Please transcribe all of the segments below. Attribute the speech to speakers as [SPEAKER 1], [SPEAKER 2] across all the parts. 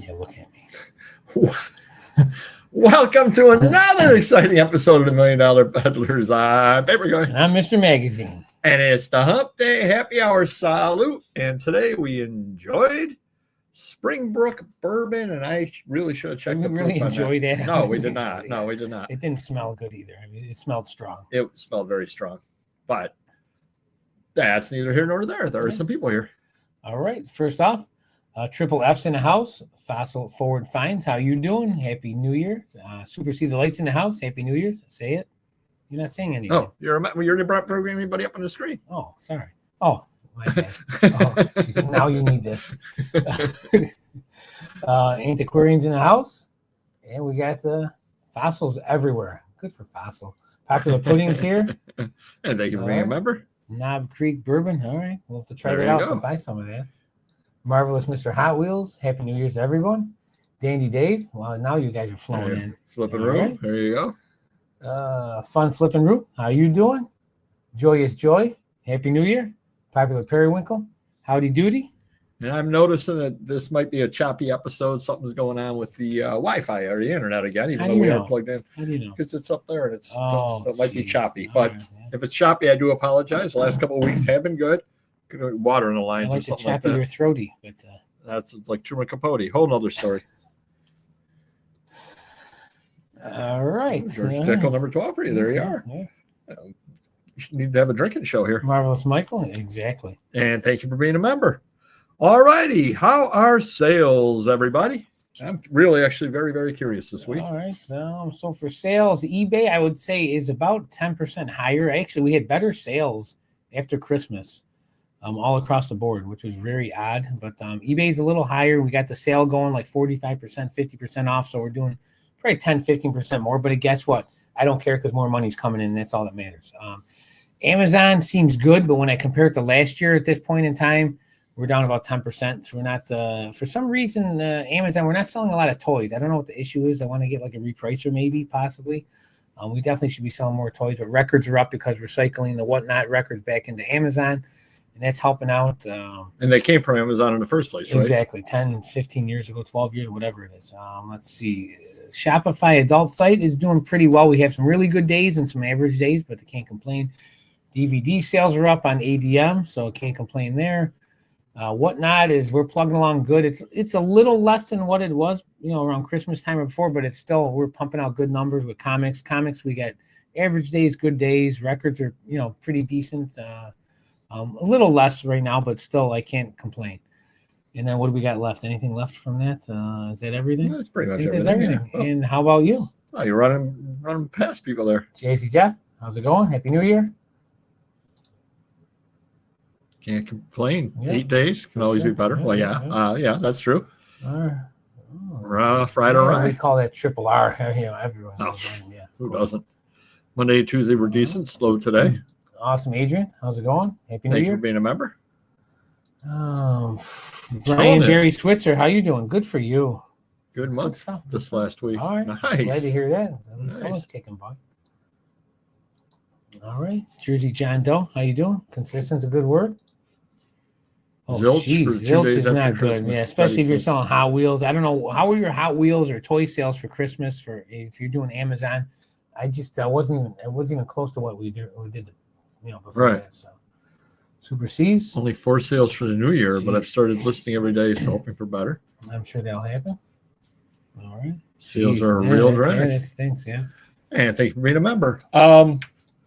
[SPEAKER 1] you look at me.
[SPEAKER 2] Welcome to another exciting episode of the $1 Million Peddlers. I'm Paper Guy.
[SPEAKER 1] And I'm Mr. Magazine.
[SPEAKER 2] And it's the Hump Day Happy Hour Salute. And today we enjoyed Springbrook Bourbon. And I really should have checked the proof
[SPEAKER 1] really
[SPEAKER 2] on
[SPEAKER 1] enjoy that.
[SPEAKER 2] No, we did not. No, we did not.
[SPEAKER 1] It didn't smell good either. I mean, it smelled strong.
[SPEAKER 2] It smelled very strong. But that's neither here nor there. There are some people here.
[SPEAKER 1] All right. First off, Triple F's in the house. Fossil Forward Finds. How you doing? Happy New Year. Super See the Lights in the house. Happy New Year's. Say it. You're not saying anything.
[SPEAKER 2] Oh, you're not programming anybody up on the screen.
[SPEAKER 1] Oh, sorry. Oh, my bad. Now you need this. Antiquarians in the house. And we got the fossils everywhere. Good for Fossil. Popular Puddings here.
[SPEAKER 2] And thank you for being a member.
[SPEAKER 1] Knob Creek Bourbon. All right. We'll have to try that out and buy some of that. Marvelous Mr. Hot Wheels. Happy New Year's to everyone. Dandy Dave. Well, now you guys are flowing in.
[SPEAKER 2] Flipping room. Right. There you
[SPEAKER 1] go. Fun Flipping Root. How you doing? Joyous Joy. Happy New Year. Popular Periwinkle. Howdy Doody.
[SPEAKER 2] And I'm noticing that this might be a choppy episode. Something's going on with the Wi-Fi or the internet again, even though we are plugged in.
[SPEAKER 1] How do you know?
[SPEAKER 2] Because it's up there and so it might be choppy. But if it's choppy, I do apologize. The last couple of weeks have been good. Water in the lines or something like that.
[SPEAKER 1] Or throaty, but
[SPEAKER 2] that's like Truman Capote. Whole nother story.
[SPEAKER 1] All right.
[SPEAKER 2] Deckle number 12 for you. There you are. Yeah. You need to have a drinking show here.
[SPEAKER 1] Marvelous Michael. Exactly.
[SPEAKER 2] And thank you for being a member. All righty. How are sales, everybody? I'm really actually very, very curious this week.
[SPEAKER 1] All right. So for sales, eBay, I would say, is about 10% higher. Actually, we had better sales after Christmas. All across the board, which was very odd. But eBay is a little higher. We got the sale going like 45%, 50% off. So we're doing probably 10, 15% more. But guess what? I don't care because more money's coming in. That's all that matters. Amazon seems good, but when I compare it to last year at this point in time, we're down about 10%. So we're not, for some reason, Amazon, we're not selling a lot of toys. I don't know what the issue is. I want to get like a repricer maybe, possibly. We definitely should be selling more toys, but records are up because we're cycling the whatnot records back into Amazon. And that's helping out.
[SPEAKER 2] And they came from Amazon in the first place, right?
[SPEAKER 1] Exactly. 10, 15 years ago, 12 years, whatever it is. Let's see. Shopify adult site is doing pretty well. We have some really good days and some average days, but they can't complain. DVD sales are up on ADM, so can't complain there. Whatnot is we're plugging along good. It's a little less than what it was, around Christmas time or before, but it's still, we're pumping out good numbers with comics. Comics, we get average days, good days. Records are, pretty decent. A little less right now, but still, I can't complain. And then what do we got left? Anything left from that? Is that everything?
[SPEAKER 2] That's pretty much
[SPEAKER 1] everything. Yeah. And how about you?
[SPEAKER 2] Oh, you're running past people there.
[SPEAKER 1] JC Jeff, how's it going? Happy New Year.
[SPEAKER 2] Can't complain. Yeah. 8 days can always be better. Well, yeah, that's true. Rough, right, all right.
[SPEAKER 1] We call that triple R. Everyone.
[SPEAKER 2] Who doesn't? Monday, Tuesday were decent. Slow today.
[SPEAKER 1] Awesome, Adrian. How's it going? Happy New Year.
[SPEAKER 2] Thank you for being a member.
[SPEAKER 1] Brian Barry Switzer, how you doing? Good for you.
[SPEAKER 2] Good month this last week.
[SPEAKER 1] All right.
[SPEAKER 2] Nice.
[SPEAKER 1] Glad to hear that. Someone's kicking butt. All right. Jersey John Doe, how you doing? Consistent's a good word. Oh, zilch is not good. Christmas, yeah, especially if you're selling Hot Wheels. I don't know. How are your Hot Wheels or toy sales for Christmas if you're doing Amazon? I wasn't even close to what we did before that. So Super C's.
[SPEAKER 2] Only 4 sales for the new year, but I've started listing every day, so hoping for better.
[SPEAKER 1] I'm sure that'll happen. All right.
[SPEAKER 2] Sales are a real drag.
[SPEAKER 1] Yeah, that stinks, yeah.
[SPEAKER 2] And thank you for being a member.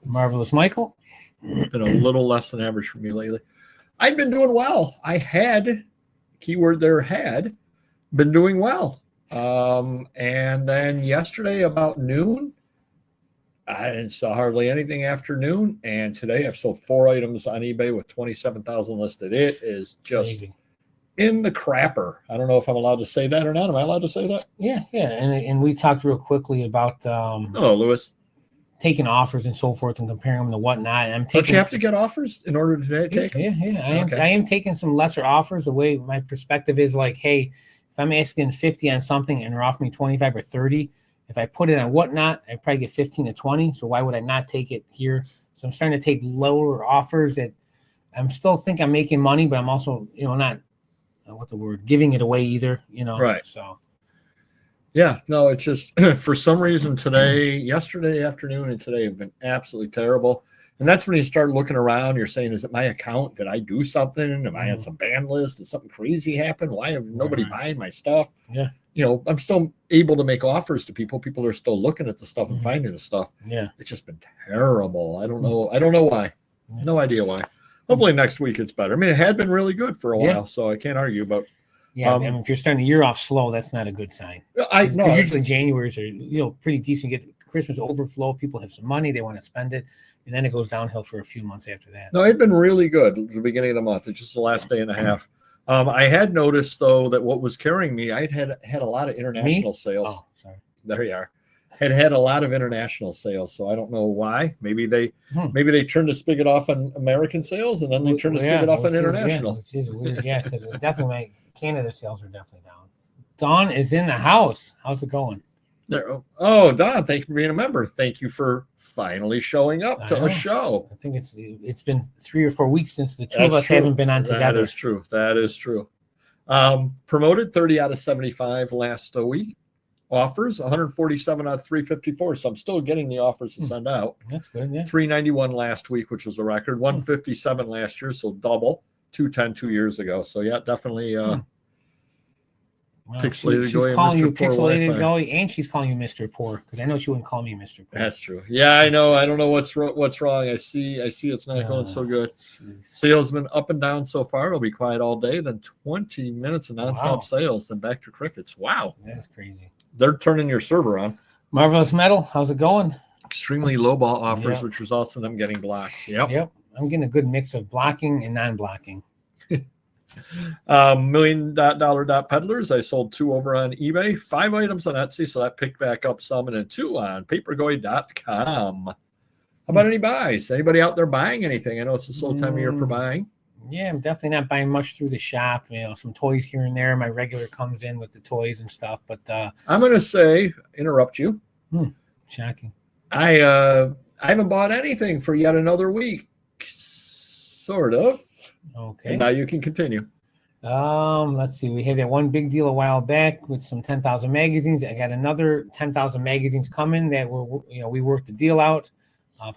[SPEAKER 1] Marvelous Michael.
[SPEAKER 2] Been a little less than average for me lately. I've been doing well. I had, keyword there, had been doing well. And then yesterday about noon, I didn't sell hardly anything after noon. And today I've sold 4 items on eBay with 27,000 listed. It is just amazing. In the crapper. I don't know if I'm allowed to say that or not. Am I allowed to say that?
[SPEAKER 1] Yeah. And we talked real quickly about
[SPEAKER 2] hello, Lewis.
[SPEAKER 1] Taking offers and so forth and comparing them to whatnot.
[SPEAKER 2] Don't you have to get offers in order to take them?
[SPEAKER 1] Yeah. I am taking some lesser offers. The way my perspective is like, hey, if I'm asking 50 on something and they're offering me 25 or 30, if I put it on whatnot, I probably get 15 to 20. So why would I not take it here? So I'm starting to take lower offers that I'm still think I'm making money, but I'm also, not what the word, giving it away either, you know.
[SPEAKER 2] Right.
[SPEAKER 1] So.
[SPEAKER 2] Yeah, no, it's just for some reason today, yesterday afternoon and today have been absolutely terrible. And that's when you start looking around, you're saying, is it my account? Did I do something? Am I on some ban list? Did something crazy happen? Why have nobody buying my stuff?
[SPEAKER 1] Yeah.
[SPEAKER 2] You know, I'm still able to make offers to people. People are still looking at the stuff and finding the stuff.
[SPEAKER 1] Yeah.
[SPEAKER 2] It's just been terrible. I don't know. I don't know why. No idea why. Hopefully next week it's better. I mean, it had been really good for a while, so I can't argue, but
[SPEAKER 1] yeah, I mean, if you're starting the year off slow, that's not a good sign. Usually January's are, you know, pretty decent. You get Christmas overflow. People have some money. They want to spend it. And then it goes downhill for a few months after that.
[SPEAKER 2] No, it'd been really good at the beginning of the month. It's just the last day and a half. I had noticed, though, that what was carrying me, I had a lot of international sales.
[SPEAKER 1] Oh, sorry.
[SPEAKER 2] There you are. Had a lot of international sales, so I don't know why. Maybe they turned the spigot off on American sales, and then they turned the spigot off on international.
[SPEAKER 1] Which is weird, because it definitely Canada sales are definitely down. Dawn is in the house. How's it going?
[SPEAKER 2] Oh, Don, thank you for being a member. Thank you for finally showing up to a show.
[SPEAKER 1] I think it's been 3 or 4 weeks since the two of us haven't been on together.
[SPEAKER 2] That is true. That is true. Promoted 30 out of 75 last week. Offers 147 out of 354. So I'm still getting the offers to send out.
[SPEAKER 1] That's good. Yeah.
[SPEAKER 2] 391 last week, which was a record. 157 last year, so double. 210 2 years ago. So yeah, definitely.
[SPEAKER 1] She's calling you Pixelated Joey, and she's calling you Mr. Poor, because I know she wouldn't call me Mr. Poor.
[SPEAKER 2] That's true. Yeah, I know. I don't know what's wrong. I see it's not going so good. Sales been up and down so far. It'll be quiet all day. Then 20 minutes of nonstop sales. Then back to crickets. Wow,
[SPEAKER 1] that's crazy.
[SPEAKER 2] They're turning your server on.
[SPEAKER 1] Marvelous Metal, how's it going?
[SPEAKER 2] Extremely low ball offers, which results in them getting blocked. Yep.
[SPEAKER 1] I'm getting a good mix of blocking and non-blocking.
[SPEAKER 2] $1 million peddlers. I sold 2 over on eBay, 5 items on Etsy, so that picked back up some, and then 2 on papergoy.com. How about any buys? Anybody out there buying anything? I know it's a slow time of year for buying.
[SPEAKER 1] Yeah, I'm definitely not buying much through the shop. You know, some toys here and there. My regular comes in with the toys and stuff, but
[SPEAKER 2] I'm going to interrupt you.
[SPEAKER 1] Shocking.
[SPEAKER 2] I haven't bought anything for yet another week. Sort of.
[SPEAKER 1] Okay.
[SPEAKER 2] And now you can continue.
[SPEAKER 1] Let's see. We had that one big deal a while back with some 10,000 magazines. I got another 10,000 magazines coming that we worked the deal out.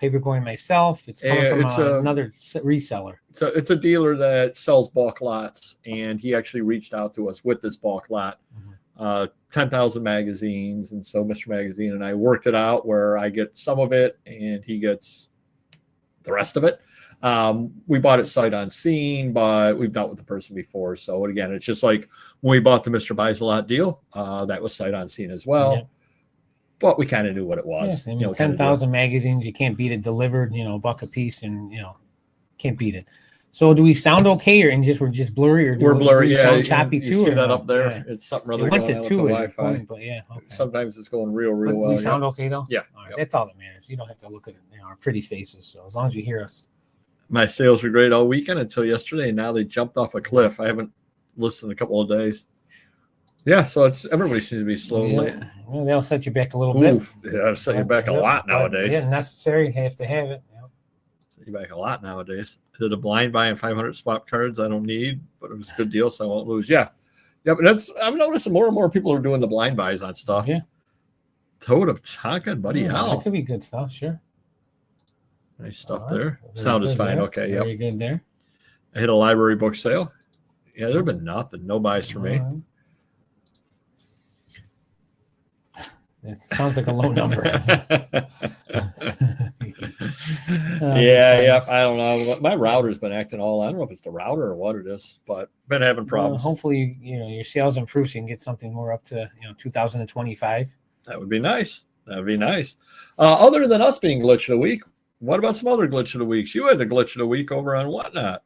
[SPEAKER 1] Paperboy and myself. It's coming from another reseller.
[SPEAKER 2] So it's a dealer that sells bulk lots, and he actually reached out to us with this bulk lot, 10,000 magazines. And so Mr. Magazine and I worked it out where I get some of it and he gets the rest of it. We bought it sight unseen, but we've dealt with the person before. So again, it's just like when we bought the Mr. Buys a Lot deal, that was sight unseen as well. Yeah. But we kind of knew what it was.
[SPEAKER 1] Yeah, I mean, 10,000 magazines, you can't beat it delivered, $1 a piece, and can't beat it. So do we sound okay, or we're just blurry, or
[SPEAKER 2] we're blurry? Yeah,
[SPEAKER 1] sound choppy too.
[SPEAKER 2] You see that up there? Yeah. It's something really going on with the Wi-Fi.
[SPEAKER 1] But okay.
[SPEAKER 2] Sometimes it's going real well.
[SPEAKER 1] We sound okay though.
[SPEAKER 2] Yeah,
[SPEAKER 1] all right. That's all that matters. You don't have to look at our pretty faces. So as long as you hear us.
[SPEAKER 2] My sales were great all weekend until yesterday, and now they jumped off a cliff. I haven't listened in a couple of days. Yeah, so everybody seems to be slowly.
[SPEAKER 1] Yeah. Well, they'll set you back a little bit.
[SPEAKER 2] Yeah, they'll set you back a lot nowadays.
[SPEAKER 1] Yeah, necessary. Have to have it.
[SPEAKER 2] Set you back a lot nowadays. I did a blind buy and 500 swap cards I don't need, but it was a good deal, so I won't lose. Yeah, but I'm noticing more and more people are doing the blind buys on stuff.
[SPEAKER 1] Yeah.
[SPEAKER 2] Toad of Tonkin, buddy. Hell.
[SPEAKER 1] That could be good stuff, sure.
[SPEAKER 2] Nice stuff there. Sound is fine.
[SPEAKER 1] There.
[SPEAKER 2] Okay,
[SPEAKER 1] Very good there.
[SPEAKER 2] I hit a library book sale. Yeah, there've been nothing. No buys for me.
[SPEAKER 1] It sounds like a low number.
[SPEAKER 2] Yeah. I don't know. My router's been acting all. I don't know if it's the router or what it is, but been having problems.
[SPEAKER 1] Hopefully, your sales improve so you can get something more up to 2025.
[SPEAKER 2] That would be nice. Other than us being glitch of the week, what about some other glitch of the weeks? You had the glitch of the week over on Whatnot.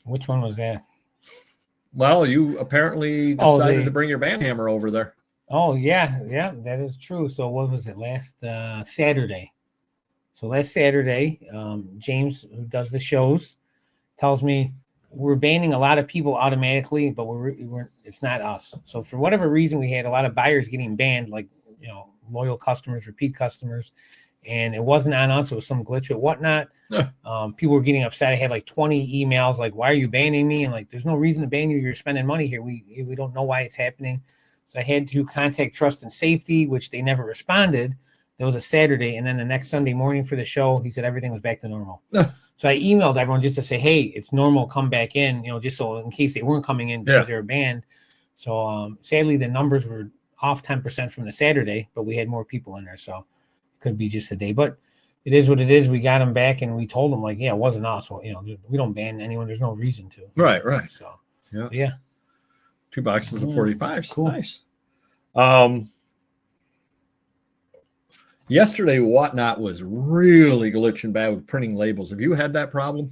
[SPEAKER 1] Which one was that?
[SPEAKER 2] Well, you apparently decided to bring your band hammer over there.
[SPEAKER 1] Oh, yeah, that is true. So what was it, last Saturday? So last Saturday, James, who does the shows, tells me we're banning a lot of people automatically, but it's not us. So for whatever reason, we had a lot of buyers getting banned, like, loyal customers, repeat customers. and it wasn't on us. It was some glitch or whatnot. People were getting upset. I had like 20 emails like, why are you banning me? And like, there's no reason to ban you. You're spending money here. We don't know why it's happening. So I had to contact Trust and Safety, which they never responded. That was a Saturday. And then the next Sunday morning for the show, he said everything was back to normal. So I emailed everyone just to say, hey, it's normal. Come back in, just so in case they weren't coming in because they were banned. So sadly, the numbers were off 10% from the Saturday, but we had more people in there. So it could be just a day. But it is what it is. We got them back and we told them, like, yeah, it wasn't us. Well, we don't ban anyone. There's no reason to.
[SPEAKER 2] Right.
[SPEAKER 1] So,
[SPEAKER 2] yeah. 2 boxes of 45s.
[SPEAKER 1] Cool.
[SPEAKER 2] Nice. Yesterday, Whatnot was really glitching bad with printing labels. Have you had that problem?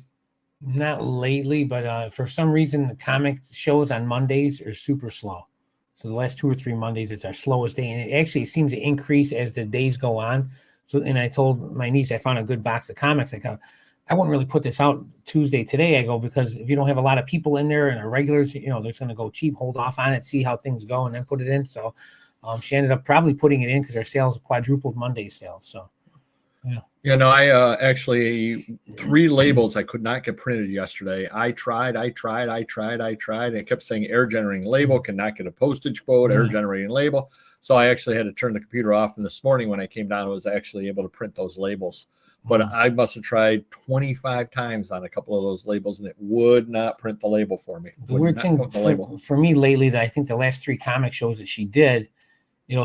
[SPEAKER 1] Not lately, but for some reason, the comic shows on Mondays are super slow. So the last 2 or 3 Mondays, it's our slowest day. And it actually seems to increase as the days go on. So, and I told my niece, I found a good box of comics. I wouldn't really put this out Tuesday today. I go, because if you don't have a lot of people in there and our regulars, they're going to go cheap, hold off on it, see how things go, and then put it in. So she ended up probably putting it in because our sales quadrupled Monday sales. So, yeah.
[SPEAKER 2] I actually 3 labels I could not get printed yesterday. I tried. And it kept saying error generating label, cannot get a postage quote, error generating label. So I actually had to turn the computer off. And this morning when I came down, I was actually able to print those labels. But I must have tried 25 times on a couple of those labels, and it would not print the label for me.
[SPEAKER 1] The weird thing for me lately, that I think the last 3 comic shows that she did,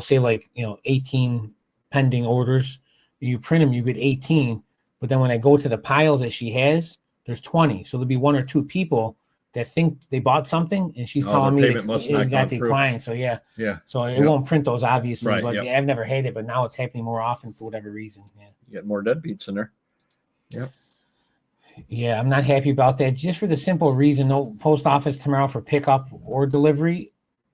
[SPEAKER 1] say like, 18 pending orders. You print them, you get 18. But then when I go to the piles that she has, there's 20. So there'll be 1 or 2 people that think they bought something, and she's telling me it got declined. So yeah. So it won't print those, obviously. Right, but I've never had it, but now it's happening more often for whatever reason. Yeah.
[SPEAKER 2] You get more deadbeats in there. Yep.
[SPEAKER 1] Yeah, I'm not happy about that. Just for the simple reason, no post office tomorrow for pickup or delivery,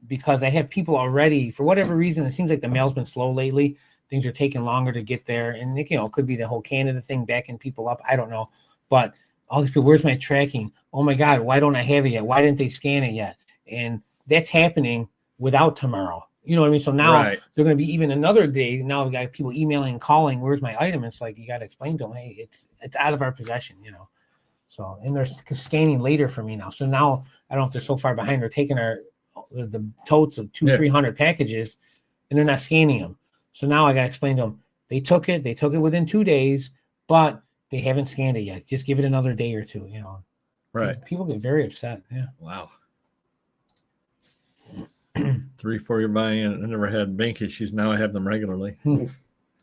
[SPEAKER 1] because I have people already, for whatever reason. It seems like the mail's been slow lately. Things are taking longer to get there, and it could be the whole Canada thing backing people up. I don't know, but all these people, where's my tracking? Oh my God, why don't I have it yet? Why didn't they scan it yet? And that's happening without tomorrow. You know what I mean? So now they're going to be even another day. Now we got people emailing and calling, where's my item? It's like, you got to explain to them, hey, it's out of our possession, So, and they're scanning later for me now. So now I don't know if they're so far behind. They're taking the totes of 200-300 packages, and they're not scanning them. So now I got to explain to them, they took it within 2 days, but they haven't scanned it yet. Just give it another day or 2,
[SPEAKER 2] Right.
[SPEAKER 1] People get very upset. Yeah.
[SPEAKER 2] Wow. 3-4 you're buying. I never had bank issues. Now I have them regularly.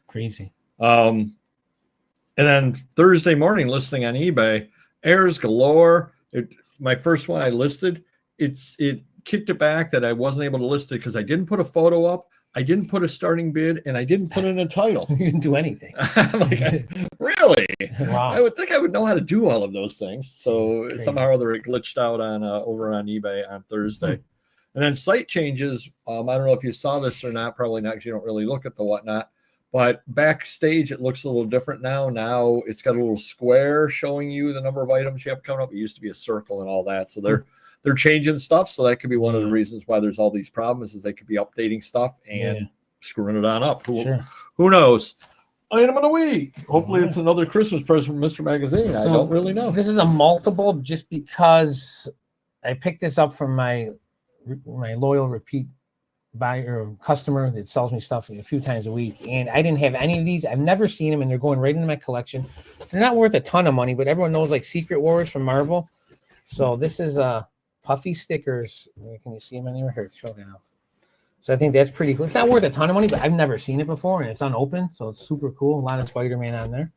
[SPEAKER 1] Crazy.
[SPEAKER 2] And then Thursday morning, listing on eBay, errors galore. My first one I listed, it kicked it back that I wasn't able to list it because I didn't put a photo up, I didn't put a starting bid, and I didn't put in a title.
[SPEAKER 1] You didn't do anything.
[SPEAKER 2] Like, really?
[SPEAKER 1] Wow.
[SPEAKER 2] I would think I would know how to do all of those things. So somehow or other it glitched out on over on eBay on Thursday. And then site changes. I don't know if you saw this or not. Probably not, because you don't really look at the Whatnot. But backstage, it looks a little different now. Now it's got a little square showing you the number of items you have coming up. It used to be a circle and all that. So they're changing stuff. So that could be one of the reasons why there's all these problems, is they could be updating stuff and screwing it on up. Who knows? Item of the week. Hopefully it's another Christmas present from Mr. Magazine. So I don't really know.
[SPEAKER 1] This is a multiple, just because I picked this up from my loyal repeat buyer or customer that sells me stuff a few times a week, and I didn't have any of these. I've never seen them, and they're going right into my collection. They're not worth a ton of money, but everyone knows, like, Secret Wars from Marvel. So this is puffy stickers. Can you see them anywhere? Here, show them out. So I think that's pretty cool. It's not worth a ton of money, but I've never seen it before, and it's unopened, so it's super cool. A lot of Spider-Man on there.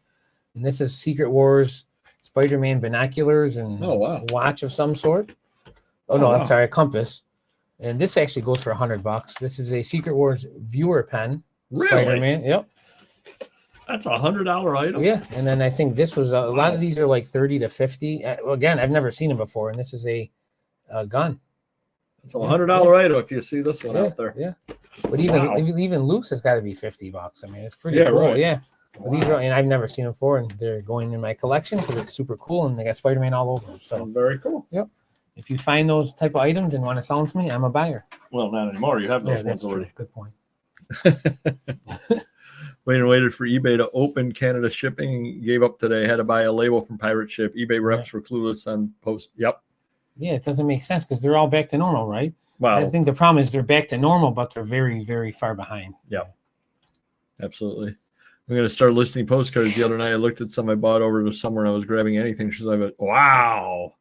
[SPEAKER 1] And this is Secret Wars Spider-Man binoculars and a watch of some sort. I'm sorry, a compass. And this actually goes for $100. This is a Secret Wars viewer pen.
[SPEAKER 2] Really?
[SPEAKER 1] Spider-Man. Yep.
[SPEAKER 2] That's $100 item.
[SPEAKER 1] Yeah. And then I think this was a lot of these are like 30 to 50. Again, I've never seen them before. And this is a gun.
[SPEAKER 2] It's a $100 item if you see this one out there.
[SPEAKER 1] Yeah. But even loose has got to be $50. I mean, it's pretty cool. Right. Yeah. Wow. These are, and I've never seen them before, and they're going in my collection because it's super cool, and they got Spider-Man all over them. So
[SPEAKER 2] very cool.
[SPEAKER 1] Yep. If you find those type of items and want to sell them to me, I'm a buyer.
[SPEAKER 2] Well, not anymore. You have those ones already.
[SPEAKER 1] Good point.
[SPEAKER 2] Waited for eBay to open Canada shipping. Gave up today. Had to buy a label from Pirate Ship. eBay reps were clueless on post. Yep.
[SPEAKER 1] Yeah, it doesn't make sense because they're all back to normal, right?
[SPEAKER 2] Wow.
[SPEAKER 1] I think the problem is they're back to normal, but they're very, very far behind.
[SPEAKER 2] Yeah, absolutely. I'm going to start listing postcards. The other night, I looked at some I bought over the summer, and I was grabbing anything. She's like, wow,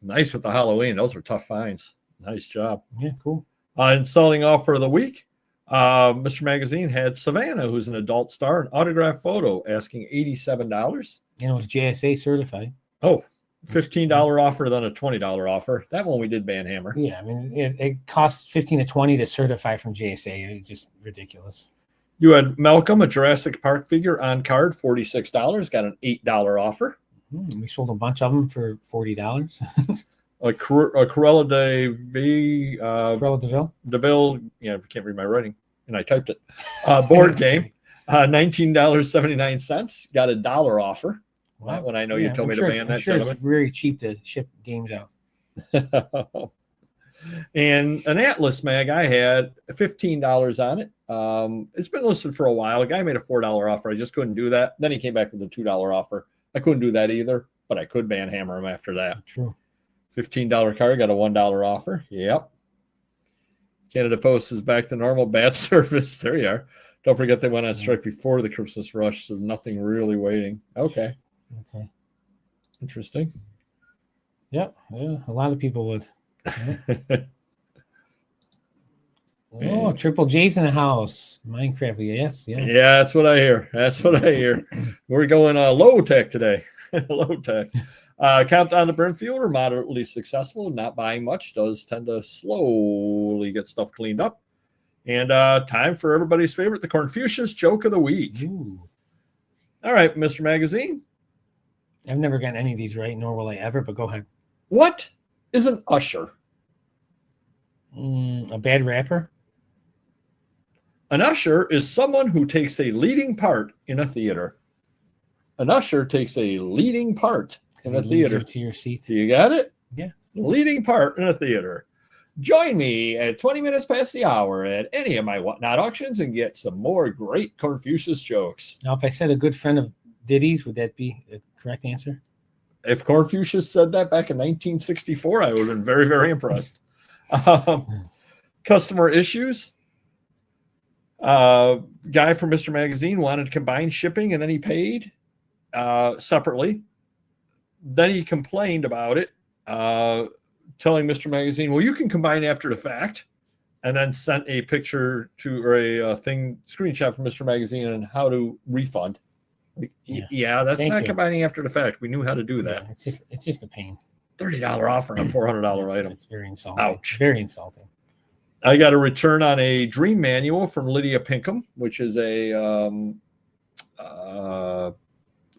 [SPEAKER 2] nice with the Halloween. Those are tough finds. Nice job.
[SPEAKER 1] Yeah, cool.
[SPEAKER 2] Installing offer of the week. Mr. Magazine had Savannah, who's an adult star, an autographed photo, asking $87.
[SPEAKER 1] And it was JSA certified.
[SPEAKER 2] Oh, $15 offer, then a $20 offer. That one we did Banhammer.
[SPEAKER 1] Yeah, I mean, it costs 15 to 20 to certify from JSA. It's just ridiculous.
[SPEAKER 2] You had Malcolm, a Jurassic Park figure on card, $46. Got an $8 offer.
[SPEAKER 1] We sold a bunch of them for $40.
[SPEAKER 2] a Cruella DeVille. Yeah, I can't read my writing, and I typed it. Board game, $19.79. Got a $1 offer. Wow. That one I know you told me to ban that.
[SPEAKER 1] I'm sure it's very cheap to ship games out.
[SPEAKER 2] And an Atlas mag, I had $15 on it. It's been listed for a while. A guy made a $4 offer. I just couldn't do that. Then he came back with a $2 offer. I couldn't do that either, but I could Banhammer him after that.
[SPEAKER 1] True.
[SPEAKER 2] $15 card, got a $1 offer. Yep. Canada Post is back to normal. Bad service. There you are. Don't forget they went on strike before the Christmas rush, so nothing really waiting. Okay. Interesting.
[SPEAKER 1] Yep. Yeah, a lot of people would. Yep. Oh, Triple J's in the house. Minecraft, yes.
[SPEAKER 2] Yeah, that's what I hear. We're going low tech today. Low tech. Count on the Brimfield are moderately successful. Not buying much. Does tend to slowly get stuff cleaned up. And time for everybody's favorite, the Confucius joke of the week.
[SPEAKER 1] Ooh.
[SPEAKER 2] All right, Mr. Magazine.
[SPEAKER 1] I've never gotten any of these right, nor will I ever, but go ahead.
[SPEAKER 2] What is an usher?
[SPEAKER 1] A bad rapper?
[SPEAKER 2] An usher is someone who takes a leading part in a theater. An usher takes a leading part in a theater.
[SPEAKER 1] To your seat.
[SPEAKER 2] So you got it?
[SPEAKER 1] Yeah.
[SPEAKER 2] Leading part in a theater. Join me at 20 minutes past the hour at any of my Whatnot auctions and get some more great Confucius jokes.
[SPEAKER 1] Now, if I said a good friend of Diddy's, would that be a correct answer?
[SPEAKER 2] If Confucius said that back in 1964, I would have been very, very impressed. Customer issues. Guy from Mr. Magazine wanted combined shipping, and then he paid separately. Then he complained about it, telling Mr. Magazine, well, you can combine after the fact, and then sent a picture to or a screenshot from Mr. Magazine on how to refund. Yeah, that's not combining after the fact. We knew how to do that.
[SPEAKER 1] Yeah, it's just a pain.
[SPEAKER 2] $30 offer on a $400 item.
[SPEAKER 1] It's very insulting.
[SPEAKER 2] Ouch.
[SPEAKER 1] Very insulting.
[SPEAKER 2] I got a return on a dream manual from Lydia Pinkham, which is a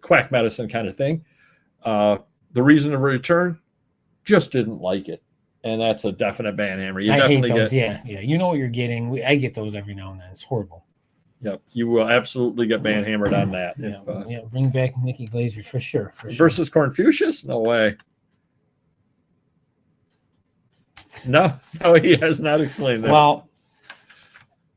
[SPEAKER 2] quack medicine kind of thing. The reason to return, just didn't like it. And that's a definite Banhammer. You definitely
[SPEAKER 1] hate those. Yeah. You know what you're getting. I get those every now and then. It's horrible.
[SPEAKER 2] Yep, you will absolutely get Banhammered on that.
[SPEAKER 1] Bring back Nikki Glazer for sure.
[SPEAKER 2] Versus Confucius? No way. No, he has not explained that.
[SPEAKER 1] Well,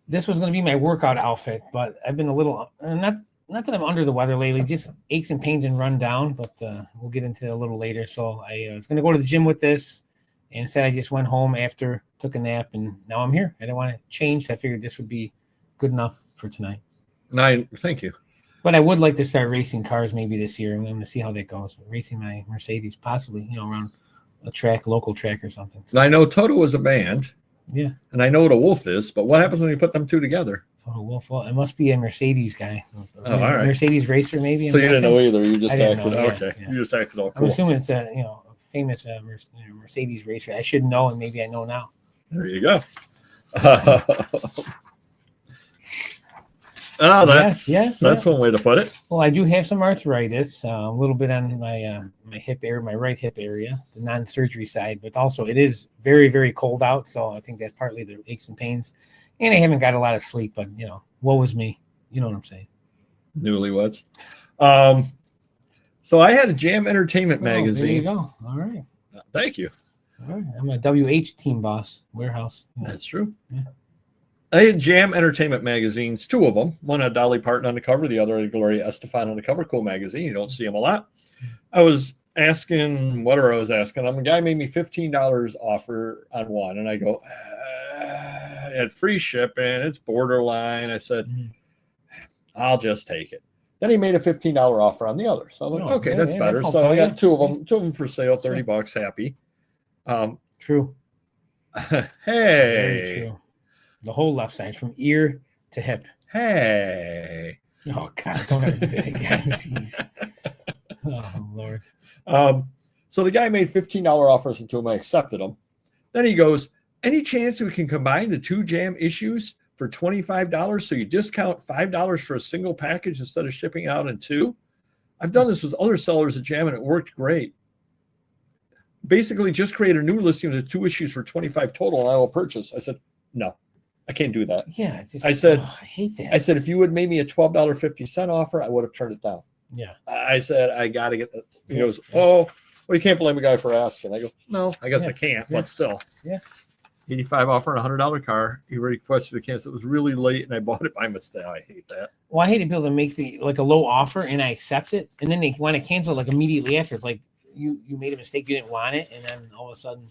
[SPEAKER 1] this was going to be my workout outfit, but I've been a little not that I'm under the weather lately, just aches and pains and run down. But we'll get into it a little later. So I was going to go to the gym with this, and instead I just went home after, took a nap, and now I'm here. I didn't want to change. So I figured this would be good enough for tonight.
[SPEAKER 2] Thank you.
[SPEAKER 1] But I would like to start racing cars maybe this year. I'm going to see how that goes. Racing my Mercedes, possibly, around a local track or something.
[SPEAKER 2] So I know Toto is a band.
[SPEAKER 1] Yeah.
[SPEAKER 2] And I know what a Wolf is, but what happens when you put them two together?
[SPEAKER 1] Toto Wolf. Well, it must be a Mercedes guy.
[SPEAKER 2] Oh, all right.
[SPEAKER 1] Mercedes racer, maybe.
[SPEAKER 2] So you didn't know either. You just acted.
[SPEAKER 1] Okay.
[SPEAKER 2] Yeah. You just acted all cool.
[SPEAKER 1] I'm assuming it's a famous Mercedes racer. I should know, and maybe I know now.
[SPEAKER 2] There you go. That's one way to put it.
[SPEAKER 1] Well, I do have some arthritis, a little bit on my hip area, my right hip area, the non-surgery side, but also it is very, very cold out, so I think that's partly the aches and pains. And I haven't got a lot of sleep, but woe is me. You know what I'm saying?
[SPEAKER 2] Newlyweds. So I had a Jam Entertainment magazine.
[SPEAKER 1] There you go. All right.
[SPEAKER 2] Thank you.
[SPEAKER 1] All right. I'm a WH team boss, warehouse.
[SPEAKER 2] That's true.
[SPEAKER 1] Yeah.
[SPEAKER 2] I had Jam Entertainment magazines, 2 of them. One had Dolly Parton on the cover, the other had Gloria Estefan on the cover. Cool magazine. You don't see them a lot. I was asking whatever I was asking. The guy made me $15 offer on one, and I go, it had free shipping. It's borderline. I said, I'll just take it. Then he made a $15 offer on the other. So I'm like, okay, that's better. So I got 2 of them for sale, $30, happy.
[SPEAKER 1] True.
[SPEAKER 2] Hey.
[SPEAKER 1] Very true. The whole left side from ear to hip.
[SPEAKER 2] Hey.
[SPEAKER 1] Oh God, don't ever do that again. Jeez. Oh Lord.
[SPEAKER 2] So the guy made $15 offers to him. I accepted them. Then he goes, any chance we can combine the 2 Jam issues for $25? So you discount $5 for a single package instead of shipping out in 2? I've done this with other sellers at Jam and it worked great. Basically, just create a new listing of the 2 issues for $25 total and I will purchase. I said, no, I can't do that.
[SPEAKER 1] Yeah. It's just,
[SPEAKER 2] I said,
[SPEAKER 1] I hate that.
[SPEAKER 2] I said, if you would made me a $12.50 offer, I would have turned it down.
[SPEAKER 1] Yeah.
[SPEAKER 2] I said, I got to get the, he goes, oh, well, you can't blame a guy for asking. I go, no, I guess I can't, but still.
[SPEAKER 1] Yeah.
[SPEAKER 2] 85 offer on a $100 car. He requested a cancel. It was really late and I bought it by mistake. I hate that.
[SPEAKER 1] Well, I hate to be able to make a low offer and I accept it. And then they want to cancel like immediately after. It's like you made a mistake. You didn't want it. And then all of a sudden,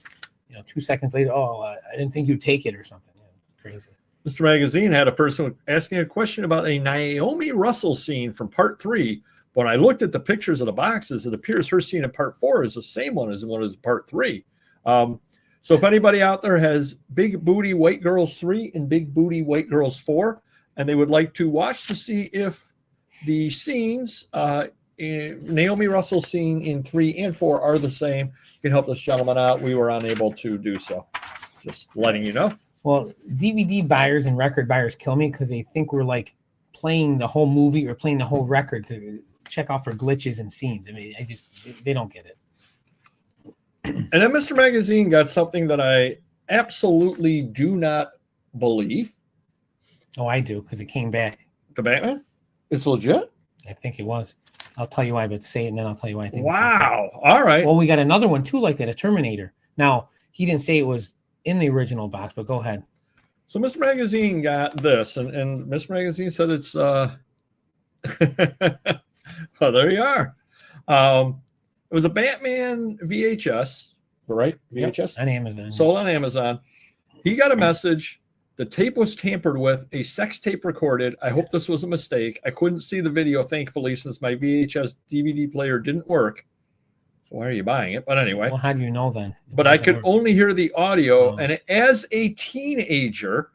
[SPEAKER 1] 2 seconds later, I didn't think you'd take it or something. Yeah, it's crazy.
[SPEAKER 2] Mr. Magazine had a person asking a question about a Naomi Russell scene from part 3. When I looked at the pictures of the boxes, it appears her scene in part 4 is the same one as the one as part 3. So if anybody out there has Big Booty White Girls 3 and Big Booty White Girls 4, and they would like to watch to see if the scenes, Naomi Russell's scene in 3 and 4 are the same, you can help this gentleman out. We were unable to do so. Just letting you know.
[SPEAKER 1] Well, DVD buyers and record buyers kill me because they think we're like playing the whole movie or playing the whole record to check out for glitches and scenes. I mean, they don't get it.
[SPEAKER 2] And then Mr. Magazine got something that I absolutely do not believe.
[SPEAKER 1] Oh, I do, because it came back.
[SPEAKER 2] The Batman? It's legit?
[SPEAKER 1] I think it was. I'll tell you why, but say it and then I'll tell you why I think
[SPEAKER 2] wow. All right.
[SPEAKER 1] Well, we got another one too, like that, a Terminator. Now, he didn't say it was in the original box, but go ahead.
[SPEAKER 2] So Mr. Magazine got this, and Mr. Magazine said it's well, there you are. It was a Batman VHS, right? VHS?
[SPEAKER 1] Yep, on Amazon.
[SPEAKER 2] Sold on Amazon. He got a message. The tape was tampered with, a sex tape recorded. I hope this was a mistake. I couldn't see the video, thankfully, since my VHS DVD player didn't work. So why are you buying it? But anyway.
[SPEAKER 1] Well, how do you know then?
[SPEAKER 2] But I could only hear the audio. And as a teenager,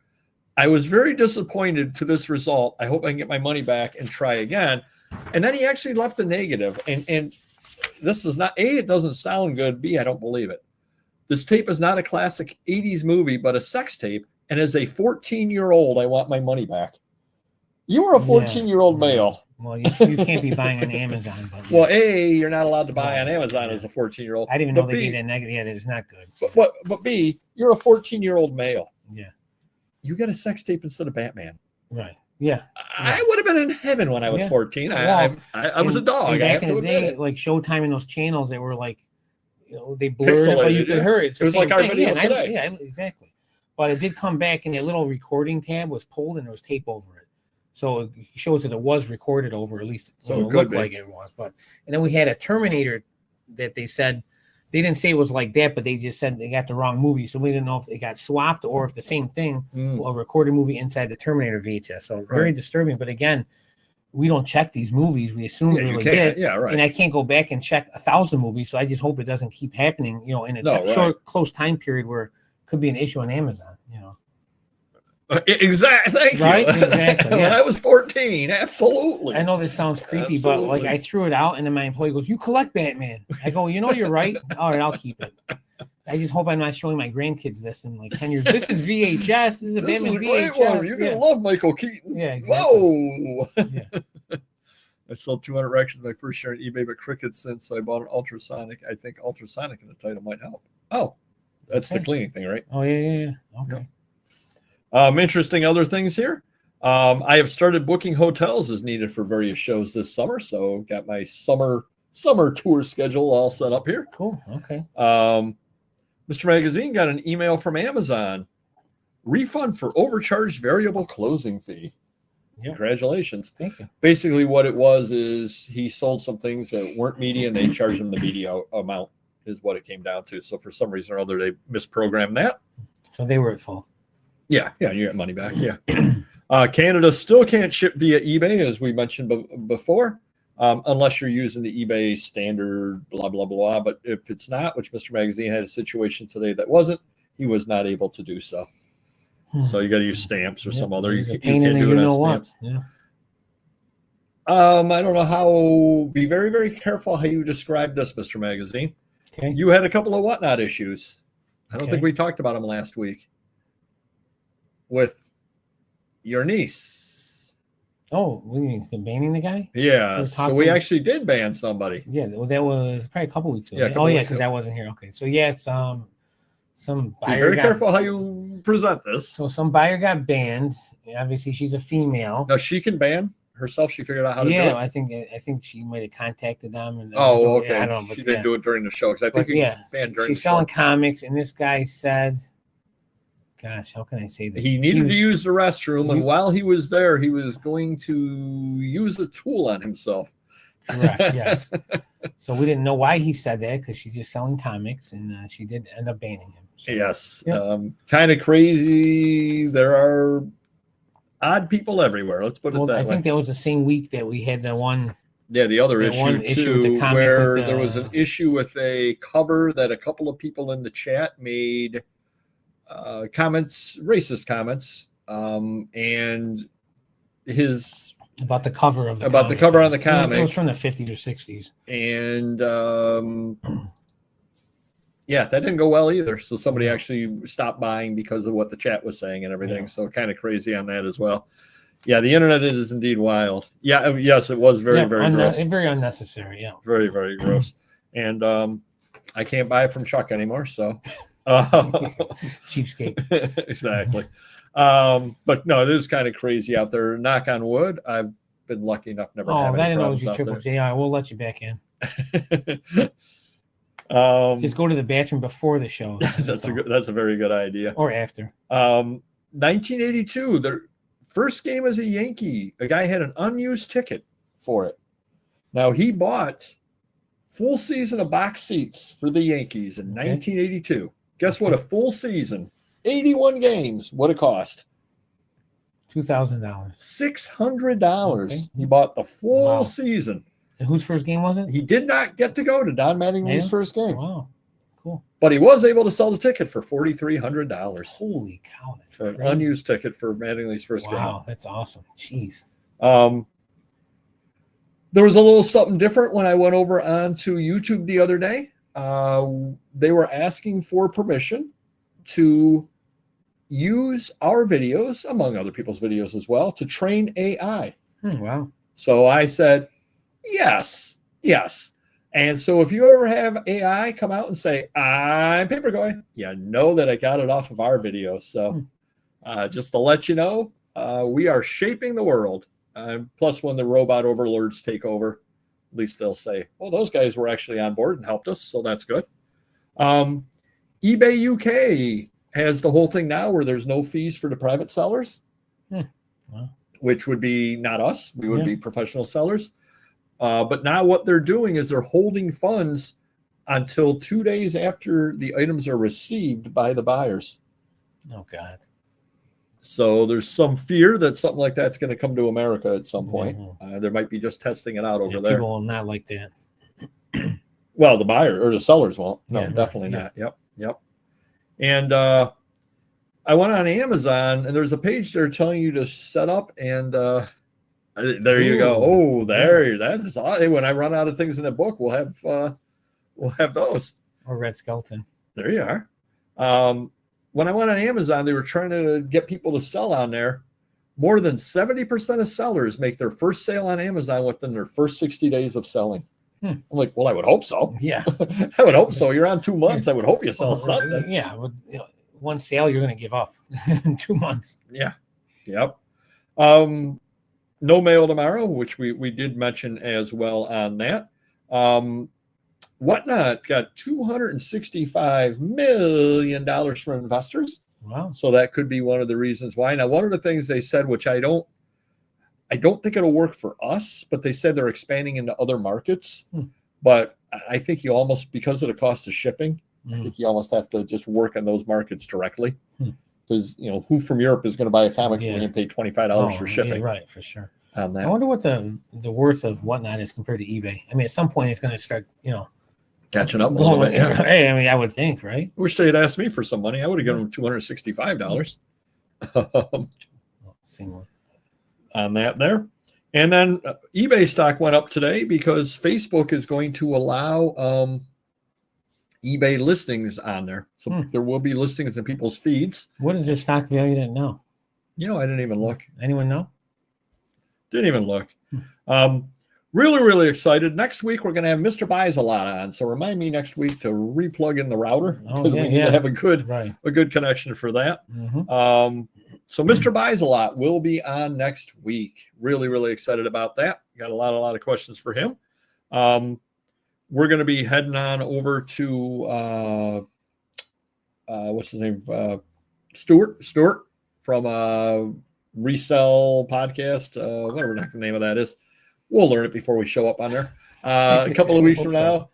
[SPEAKER 2] I was very disappointed to this result. I hope I can get my money back and try again. And then he actually left a negative. And this is not, A, it doesn't sound good. B, I don't believe it. This tape is not a classic 80s movie, but a sex tape. And as a 14-year-old, I want my money back. You were a 14-year-old male.
[SPEAKER 1] Well, you can't be buying on Amazon. But
[SPEAKER 2] well, A, you're not allowed to buy on Amazon as a 14-year-old.
[SPEAKER 1] I didn't even know they gave that negative. Yeah, that is not good.
[SPEAKER 2] But B, you're a 14-year-old male.
[SPEAKER 1] Yeah.
[SPEAKER 2] You got a sex tape instead of Batman.
[SPEAKER 1] Right. Yeah.
[SPEAKER 2] I would have been in heaven when I was 14. I was a dog.
[SPEAKER 1] Back in the day, like Showtime and those channels, they were like, they blurred it, but you could hear it.
[SPEAKER 2] It was like our video today.
[SPEAKER 1] Yeah, exactly. But it did come back, and a little recording tab was pulled, and there was tape over it. So it shows that it was recorded over, at least so it looked like it was. But and then we had a Terminator that they said they didn't say it was like that, but they just said they got the wrong movie. So we didn't know if it got swapped or if the same thing, a recorded movie inside the Terminator VHS. So very disturbing. But again, we don't check these movies. We assume they're legit.
[SPEAKER 2] Yeah, right.
[SPEAKER 1] And I can't go back and check 1,000 movies. So I just hope it doesn't keep happening, in a short, close time period where it could be an issue on Amazon,
[SPEAKER 2] Exactly. Thank you.
[SPEAKER 1] Right? Exactly.
[SPEAKER 2] When I was 14, absolutely.
[SPEAKER 1] I know this sounds creepy, but like I threw it out, and then my employee goes, "You collect Batman?" I go, "You're right. All right, I'll keep it." I just hope I'm not showing my grandkids this in like 10 years. This is VHS. This is a Batman VHS.
[SPEAKER 2] You're gonna love Michael Keaton.
[SPEAKER 1] Yeah, exactly.
[SPEAKER 2] Whoa.
[SPEAKER 1] Yeah.
[SPEAKER 2] I sold 200 records my first share on eBay, but Cricket since I bought an ultrasonic. I think ultrasonic in the title might help. Oh, that's the cleaning thing, right?
[SPEAKER 1] Oh yeah. Okay.
[SPEAKER 2] Interesting other things here. I have started booking hotels as needed for various shows this summer. So got my summer tour schedule all set up here.
[SPEAKER 1] Cool. Okay.
[SPEAKER 2] Mr. Magazine got an email from Amazon refund for overcharged variable closing fee. Yep. Congratulations.
[SPEAKER 1] Thank you.
[SPEAKER 2] Basically what it was is he sold some things that weren't media and they charged him the media amount is what it came down to. So for some reason or other, they misprogrammed that.
[SPEAKER 1] So they were at fault.
[SPEAKER 2] Yeah. You get money back. Yeah. Canada still can't ship via eBay, as we mentioned before, unless you're using the eBay standard, blah, blah, blah. But if it's not, which Mr. Magazine had a situation today that wasn't, he was not able to do so. So you got to use stamps or some other. You can't do it on stamps.
[SPEAKER 1] Yeah.
[SPEAKER 2] I don't know how. Be very, very careful how you describe this, Mr. Magazine.
[SPEAKER 1] Okay.
[SPEAKER 2] You had a couple of whatnot issues. I don't think we talked about them last week with your niece.
[SPEAKER 1] Oh, what do you mean? Banning the guy?
[SPEAKER 2] Yeah. So we actually did ban somebody.
[SPEAKER 1] Yeah, well, that was probably a couple weeks ago.
[SPEAKER 2] Yeah,
[SPEAKER 1] because I wasn't here. Okay. So yes, some buyer.
[SPEAKER 2] Be very careful how you present this.
[SPEAKER 1] So some buyer got banned. Obviously, she's a female.
[SPEAKER 2] Now she can ban herself. She figured out how to do it.
[SPEAKER 1] Yeah, I think she might have contacted them. And
[SPEAKER 2] okay.
[SPEAKER 1] I don't know, but
[SPEAKER 2] she didn't do it during the show because I think
[SPEAKER 1] she's selling comics, and this guy said, "Gosh, how can I say this?"
[SPEAKER 2] He needed to use the restroom, and while he was there, he was going to use a tool on himself.
[SPEAKER 1] Correct. Yes. So we didn't know why he said that because she's just selling comics, and she did end up banning him. So,
[SPEAKER 2] yes. Yep. Kind of crazy. There are odd people everywhere. Let's put it that way.
[SPEAKER 1] I think that was the same week that we had the one.
[SPEAKER 2] Yeah, the other issue too, where there was an issue with a cover that a couple of people in the chat made comments, racist comments, and his
[SPEAKER 1] about the cover of the
[SPEAKER 2] about
[SPEAKER 1] comic.
[SPEAKER 2] The cover on the comic.
[SPEAKER 1] It was from the 50s or 60s,
[SPEAKER 2] and yeah, that didn't go well either. So somebody actually stopped buying because of what the chat was saying and everything. Yeah. So kind of crazy on that as well. Yeah, the internet is indeed wild. Yeah, yes, it was very, very gross.
[SPEAKER 1] Very unnecessary, yeah.
[SPEAKER 2] Very, very gross. And I can't buy it from Chuck anymore, so.
[SPEAKER 1] Cheapskate.
[SPEAKER 2] Exactly. But no, it is kind of crazy out there. Knock on wood, I've been lucky enough never to have any problems out there.
[SPEAKER 1] Triple J. I will let you back in. Just go to the bathroom before the show.
[SPEAKER 2] That's a very good idea.
[SPEAKER 1] Or after.
[SPEAKER 2] 1982, the first game as a Yankee, a guy had an unused ticket for it. Now he bought full season of box seats for the Yankees in 1982. Guess what? A full season, 81 games. What it cost?
[SPEAKER 1] $2,000.
[SPEAKER 2] $600. Okay. He bought the full season.
[SPEAKER 1] And whose first game was it?
[SPEAKER 2] He did not get to go to Don Mattingly's first game.
[SPEAKER 1] Wow, cool.
[SPEAKER 2] But he was able to sell the ticket for $4,300.
[SPEAKER 1] Holy cow, that's
[SPEAKER 2] for an unused ticket for Mattingly's first game.
[SPEAKER 1] Wow, that's awesome. Jeez.
[SPEAKER 2] There was a little something different when I went over onto YouTube the other day. They were asking for permission to use our videos, among other people's videos as well, to train AI.
[SPEAKER 1] Wow.
[SPEAKER 2] So I said, yes. And so if you ever have AI come out and say, I'm Paperboy, you know that I got it off of our videos. So just to let you know, we are shaping the world. Plus, when the robot overlords take over, at least they'll say, well, those guys were actually on board and helped us. So that's good. eBay UK has the whole thing now where there's no fees for the private sellers, which would be not us. We would be professional sellers. But now what they're doing is they're holding funds until 2 days after the items are received by the buyers.
[SPEAKER 1] Oh, God.
[SPEAKER 2] So there's some fear that something like that's going to come to America at some point. There might be just testing it out over there.
[SPEAKER 1] People will not like that.
[SPEAKER 2] Well, the buyer or the sellers won't. No, definitely not. Yep. And I went on Amazon, and there's a page there telling you to set up, and there you go. Oh, that is odd. When I run out of things in the book, we'll have those.
[SPEAKER 1] Or Red Skeleton.
[SPEAKER 2] There you are. When I went on Amazon, they were trying to get people to sell on there. More than 70% of sellers make their first sale on Amazon within their first 60 days of selling. I'm like, well, I would hope so.
[SPEAKER 1] Yeah.
[SPEAKER 2] I would hope so. You're on 2 months. I would hope you sell something.
[SPEAKER 1] Yeah. But, one sale you're going to give up in 2 months.
[SPEAKER 2] Yeah. Yep. No mail tomorrow, which we did mention as well on that. Whatnot got $265 million from investors.
[SPEAKER 1] Wow.
[SPEAKER 2] So that could be one of the reasons why. Now, one of the things they said, which I don't think it'll work for us, but they said they're expanding into other markets. But I think you almost, because of the cost of shipping, I think you almost have to just work in those markets directly. Because, who from Europe is going to buy a comic from you and pay $25 for shipping?
[SPEAKER 1] Yeah, right, for sure.
[SPEAKER 2] On that.
[SPEAKER 1] I wonder what the worth of Whatnot is compared to eBay. I mean, at some point it's going to start,
[SPEAKER 2] catching up a little bit. Yeah.
[SPEAKER 1] Hey, I mean, I would think, right?
[SPEAKER 2] I wish they had asked me for some money. I would have given them $265 on that there. And then eBay stock went up today because Facebook is going to allow eBay listings on there. So there will be listings in people's feeds.
[SPEAKER 1] What is their stock value? Didn't know.
[SPEAKER 2] I didn't even look.
[SPEAKER 1] Anyone know?
[SPEAKER 2] Didn't even look. Really, really excited. Next week, we're going to have Mr. Buys a lot on. So remind me next week to replug in the router because we need to have a good connection for that. So Mr. Buys a lot will be on next week. Really, really excited about that. Got a lot of questions for him. We're going to be heading on over to what's his name? Stuart from Resell Podcast. Whatever the name of that is. We'll learn it before we show up on there. A couple of weeks from now,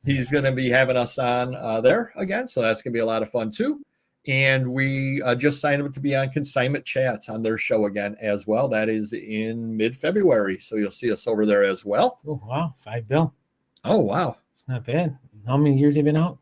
[SPEAKER 2] he's going to be having us on there again. So that's going to be a lot of fun too. And we just signed up to be on Consignment Chats on their show again as well. That is in mid-February. So you'll see us over there as well.
[SPEAKER 1] Oh, wow. $5 billion.
[SPEAKER 2] Oh, wow.
[SPEAKER 1] It's not bad. How many years have you been out?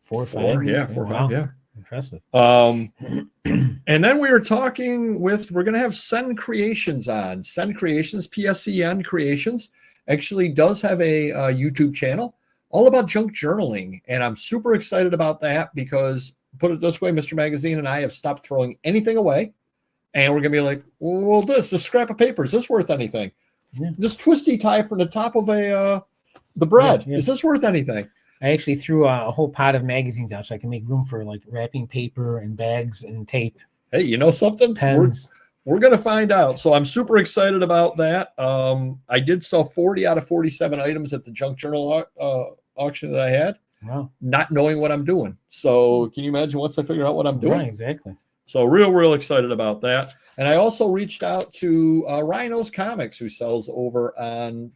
[SPEAKER 1] 4 or 5?
[SPEAKER 2] Yeah, 4 or 5, yeah.
[SPEAKER 1] Impressive.
[SPEAKER 2] And then we were talking we're going to have Sen Creations on. Sen Creations, PSEN Creations, actually does have a YouTube channel all about junk journaling. And I'm super excited about that because, put it this way, Mr. Magazine and I have stopped throwing anything away. And we're going to be like, well, this scrap of paper, is this worth anything? Yeah. This twisty tie from the top of the bread, is this worth anything?
[SPEAKER 1] I actually threw a whole pot of magazines out so I can make room for like wrapping paper and bags and tape.
[SPEAKER 2] Hey, you know something?
[SPEAKER 1] Pens.
[SPEAKER 2] We're going to find out. So I'm super excited about that. I did sell 40 out of 47 items at the junk journal auction that I had.
[SPEAKER 1] Wow. Not
[SPEAKER 2] knowing what I'm doing. So can you imagine once I figure out what I'm doing?
[SPEAKER 1] Right, exactly.
[SPEAKER 2] So real excited about that. And I also reached out to Rhino's Comics, who sells over on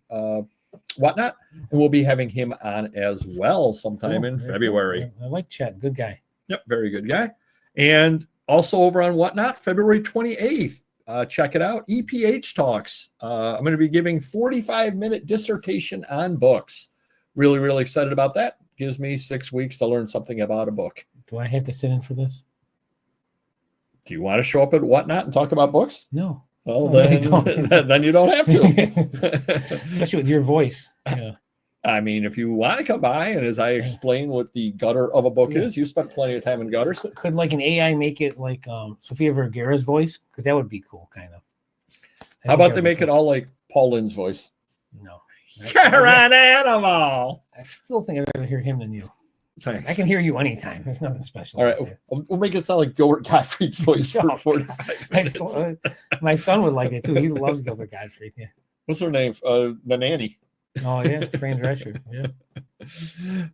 [SPEAKER 2] Whatnot, and we'll be having him on as well sometime in February.
[SPEAKER 1] I like Chet. Good guy.
[SPEAKER 2] Yep, very good guy. And also over on Whatnot, February 28th. Check it out. EPH Talks. I'm going to be giving 45-minute dissertation on books. Really excited about that. Gives me 6 weeks to learn something about a book.
[SPEAKER 1] Do I have to sit in for this?
[SPEAKER 2] Do you want to show up at Whatnot and talk about books?
[SPEAKER 1] No.
[SPEAKER 2] Well, then you don't have to.
[SPEAKER 1] Especially with your voice. Yeah.
[SPEAKER 2] I mean, if you want to come by and as I explain what the gutter of a book is, you spent plenty of time in gutters.
[SPEAKER 1] Could like an AI make it like Sofia Vergara's voice? Because that would be cool, kind of.
[SPEAKER 2] How about they make it all like Paul Lynde's voice?
[SPEAKER 1] No.
[SPEAKER 2] You're an animal.
[SPEAKER 1] I still think I'd rather hear him than you.
[SPEAKER 2] Thanks.
[SPEAKER 1] I can hear you anytime. There's nothing special.
[SPEAKER 2] All right. We'll make it sound like Gilbert Gottfried's voice for 45 minutes.
[SPEAKER 1] My son would like it too. He loves Gilbert Gottfried. Yeah.
[SPEAKER 2] What's her name? The nanny.
[SPEAKER 1] Oh, yeah. Fran Drescher. Yeah.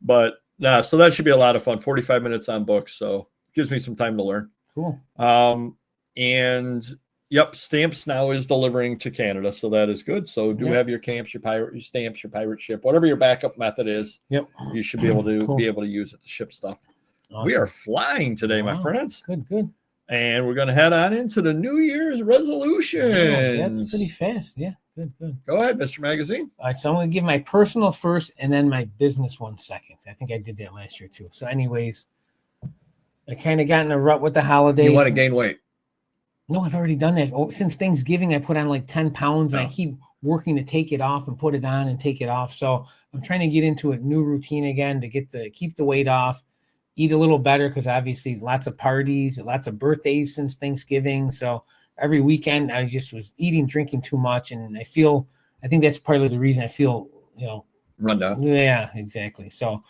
[SPEAKER 2] But so that should be a lot of fun. 45 minutes on books. So it gives me some time to learn.
[SPEAKER 1] Cool.
[SPEAKER 2] And yep, Stamps now is delivering to Canada. So that is good. So have your camps, your stamps, your pirate ship, whatever your backup method is.
[SPEAKER 1] Yep.
[SPEAKER 2] You should be able to use it to ship stuff. Awesome. We are flying today, my friends.
[SPEAKER 1] Good.
[SPEAKER 2] And we're going to head on into the New Year's resolutions.
[SPEAKER 1] That's pretty fast. Yeah. Good.
[SPEAKER 2] Go ahead, Mr. Magazine.
[SPEAKER 1] All right, so I'm going to give my personal first and then my business one second. I think I did that last year too. So anyways, I kind of got in a rut with the holidays.
[SPEAKER 2] You want to gain weight?
[SPEAKER 1] No, I've already done that. Since Thanksgiving, I put on like 10 pounds and I keep working to take it off and put it on and take it off. So I'm trying to get into a new routine again to keep the weight off, eat a little better because obviously lots of parties, lots of birthdays since Thanksgiving. So every weekend I just was eating, drinking too much. And I think that's partly the reason I feel,
[SPEAKER 2] run down.
[SPEAKER 1] Yeah, exactly. So,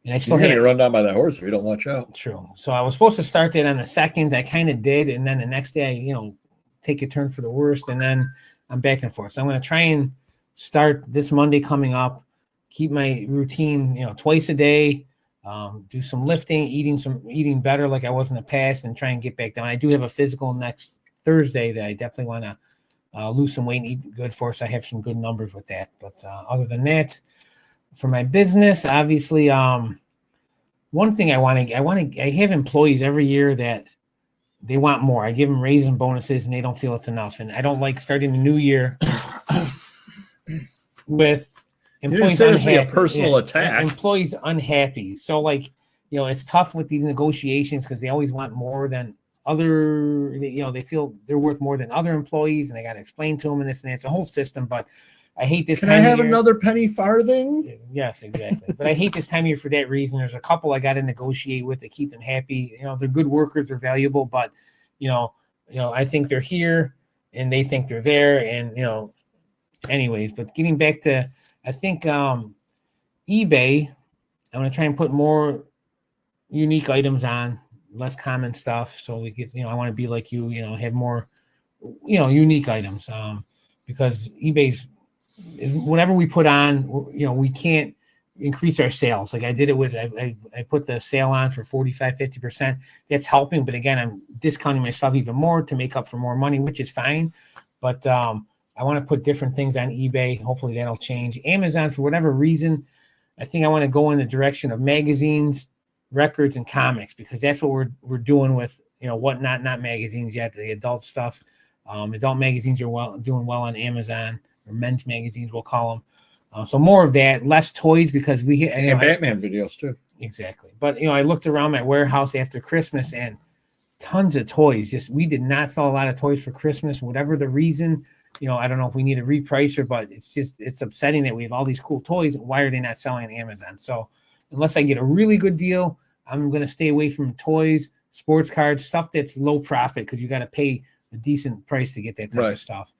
[SPEAKER 1] and I
[SPEAKER 2] still get run down by that horse if you don't watch out.
[SPEAKER 1] True. So I was supposed to start that on the 2nd. I kind of did. And then the next day, I, take a turn for the worst. And then I'm back and forth. So I'm going to try and start this Monday coming up, keep my routine, twice a day, do some lifting, eating better like I was in the past, and try and get back down. I do have a physical next Thursday that I definitely want to lose some weight and eat good for. So I have some good numbers with that. But other than that, for my business, obviously, one thing I have employees every year that they want more. I give them raises and bonuses, and they don't feel it's enough. And I don't like starting the new year with employees unhappy.
[SPEAKER 2] A personal attack.
[SPEAKER 1] Employees unhappy. So it's tough with these negotiations because they always want more than other. They feel they're worth more than other employees, and they got to explain to them and this and that. It's a whole system, but I hate this.
[SPEAKER 2] Can I have another penny farthing?
[SPEAKER 1] Yes, exactly. But I hate this time of year for that reason. There's a couple I got to negotiate with to keep them happy. They're good workers, they're valuable, but I think they're here and they think they're there, and anyways. But getting back to, I think eBay, I'm gonna try and put more unique items on, less common stuff, so we get. I want to be like you. Have more, unique items. Because eBay's. Whatever we put on, we can't increase our sales. Like I did it with, I put the sale on for 45-50%. That's helping, but again, I'm discounting myself even more to make up for more money, which is fine. But I want to put different things on eBay. Hopefully that'll change. Amazon, for whatever reason, I think I want to go in the direction of magazines, records, and comics, because that's what we're doing with whatnot, not magazines yet. The adult stuff, adult magazines are doing well on Amazon. Or men's magazines, we'll call them. So more of that, less toys, because and
[SPEAKER 2] Batman videos too.
[SPEAKER 1] Exactly. But I looked around my warehouse after Christmas and tons of toys. We did not sell a lot of toys for Christmas, whatever the reason. I don't know if we need a repricer, but it's upsetting that we have all these cool toys. Why are they not selling on Amazon? So unless I get a really good deal, I'm going to stay away from toys, sports cards, stuff that's low profit, because you got to pay a decent price to get that type of stuff.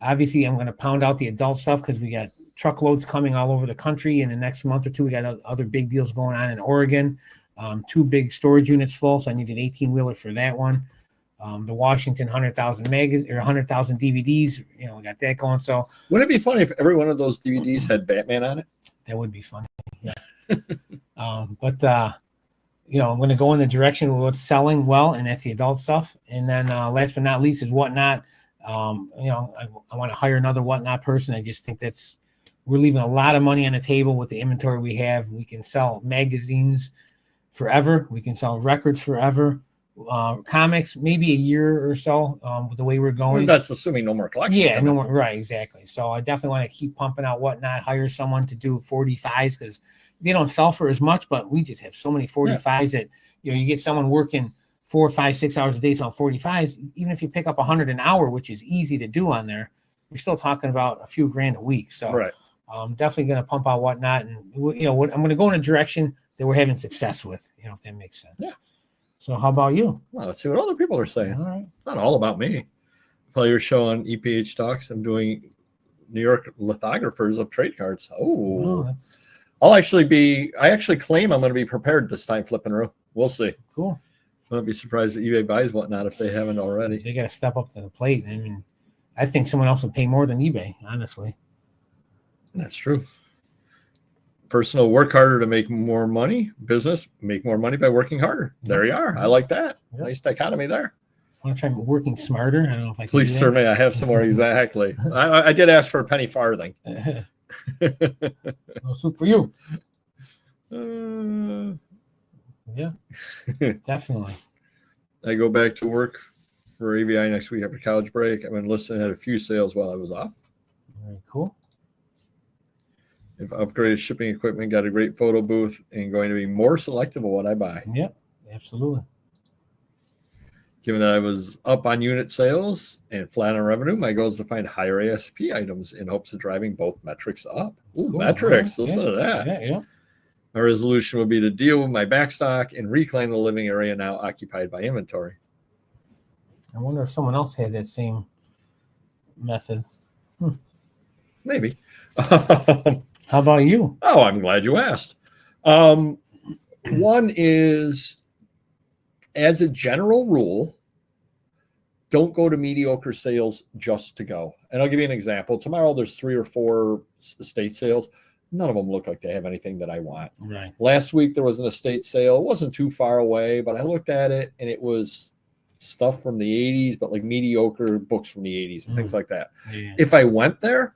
[SPEAKER 1] Obviously, I'm going to pound out the adult stuff because we got truckloads coming all over the country. In the next month or two, we got other big deals going on in Oregon. 2 big storage units full, so I need an 18-wheeler for that one. The Washington 100,000 magazine or 100,000 DVDs, we got that going. So
[SPEAKER 2] wouldn't it be funny if every one of those DVDs had Batman on it?
[SPEAKER 1] That would be funny. Yeah. But I'm going to go in the direction of what's selling well, and that's the adult stuff. And then last but not least is whatnot. I want to hire another whatnot person. I just think we're leaving a lot of money on the table with the inventory we have. We can sell magazines forever. We can sell records forever. Comics, maybe a year or so, with the way we're going.
[SPEAKER 2] Well, that's assuming no more collections.
[SPEAKER 1] Yeah, no more. Right, exactly. So I definitely want to keep pumping out whatnot, hire someone to do 45s, because they don't sell for as much, but we just have so many 45s that, you get someone working 4, 5, 6 hours a day on 45s. Even if you pick up 100 an hour, which is easy to do on there, you're still talking about a few grand a week. So I'm definitely going to pump out whatnot, and I'm going to go in a direction that we're having success with, if that makes sense. Yeah. So how about you?
[SPEAKER 2] Well, let's see what other people are saying.
[SPEAKER 1] All right.
[SPEAKER 2] It's not all about me. Follow your show on EPH Talks. I'm doing New York lithographers of trade cards. I actually claim I'm going to be prepared this time, flipping through. We'll see.
[SPEAKER 1] Cool.
[SPEAKER 2] I wouldn't be surprised that eBay buys whatnot if they haven't already.
[SPEAKER 1] They got to step up to the plate. I mean, I think someone else would pay more than eBay, honestly.
[SPEAKER 2] That's true. Personal, work harder to make more money. Business, make more money by working harder. There you are. I like that. Yep. Nice dichotomy there.
[SPEAKER 1] I want to try working smarter. I don't know if I can.
[SPEAKER 2] Please, certainly, I have some more. Exactly. I did ask for a penny farthing.
[SPEAKER 1] No soup for you. Yeah, definitely.
[SPEAKER 2] I go back to work for ABI next week after college break. I've been listening, had a few sales while I was off.
[SPEAKER 1] Very cool.
[SPEAKER 2] I've upgraded shipping equipment, got a great photo booth, and going to be more selective of what I buy.
[SPEAKER 1] Yep, absolutely.
[SPEAKER 2] Given that I was up on unit sales and flat on revenue, my goal is to find higher ASP items in hopes of driving both metrics up. Ooh, cool. Metrics. Listen to that.
[SPEAKER 1] Yeah.
[SPEAKER 2] My resolution would be to deal with my backstock and reclaim the living area now occupied by inventory.
[SPEAKER 1] I wonder if someone else has that same method.
[SPEAKER 2] Maybe.
[SPEAKER 1] How about you?
[SPEAKER 2] Oh, I'm glad you asked. One is, as a general rule, don't go to mediocre sales just to go. And I'll give you an example. Tomorrow there's 3 or 4 estate sales. none of them look like they have anything that I want.
[SPEAKER 1] Right.
[SPEAKER 2] Last week there was an estate sale. It wasn't too far away, but I looked at it and it was stuff from the 80s, but like mediocre books from the 80s and things like that.
[SPEAKER 1] Yeah.
[SPEAKER 2] If I went there,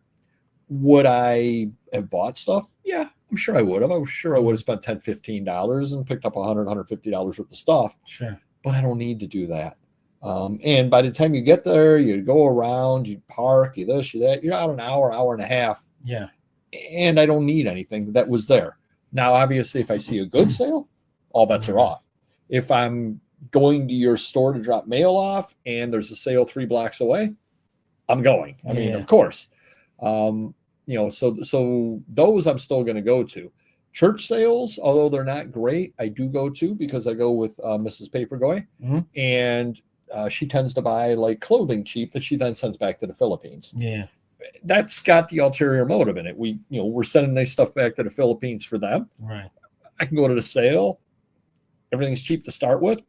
[SPEAKER 2] would I have bought stuff? Yeah, I'm sure I would have. I'm sure I would have spent $10, $15 and picked up $100, $150 worth of stuff.
[SPEAKER 1] Sure.
[SPEAKER 2] But I don't need to do that. And by the time you get there, you go around, you park, you this, you that, you're out an hour, hour and a half.
[SPEAKER 1] Yeah.
[SPEAKER 2] And I don't need anything that was there. Now, obviously, if I see a good sale, all bets are off. If I'm going to your store to drop mail off and there's a sale 3 blocks away, I'm going. I mean, of course. So those I'm still going to go to. Church sales, although they're not great, I do go to because I go with Mrs. Papergoy, and she tends to buy like clothing cheap that she then sends back to the Philippines.
[SPEAKER 1] Yeah.
[SPEAKER 2] That's got the ulterior motive in it. We're sending nice stuff back to the Philippines for them.
[SPEAKER 1] Right.
[SPEAKER 2] I can go to the sale. Everything's cheap to start with.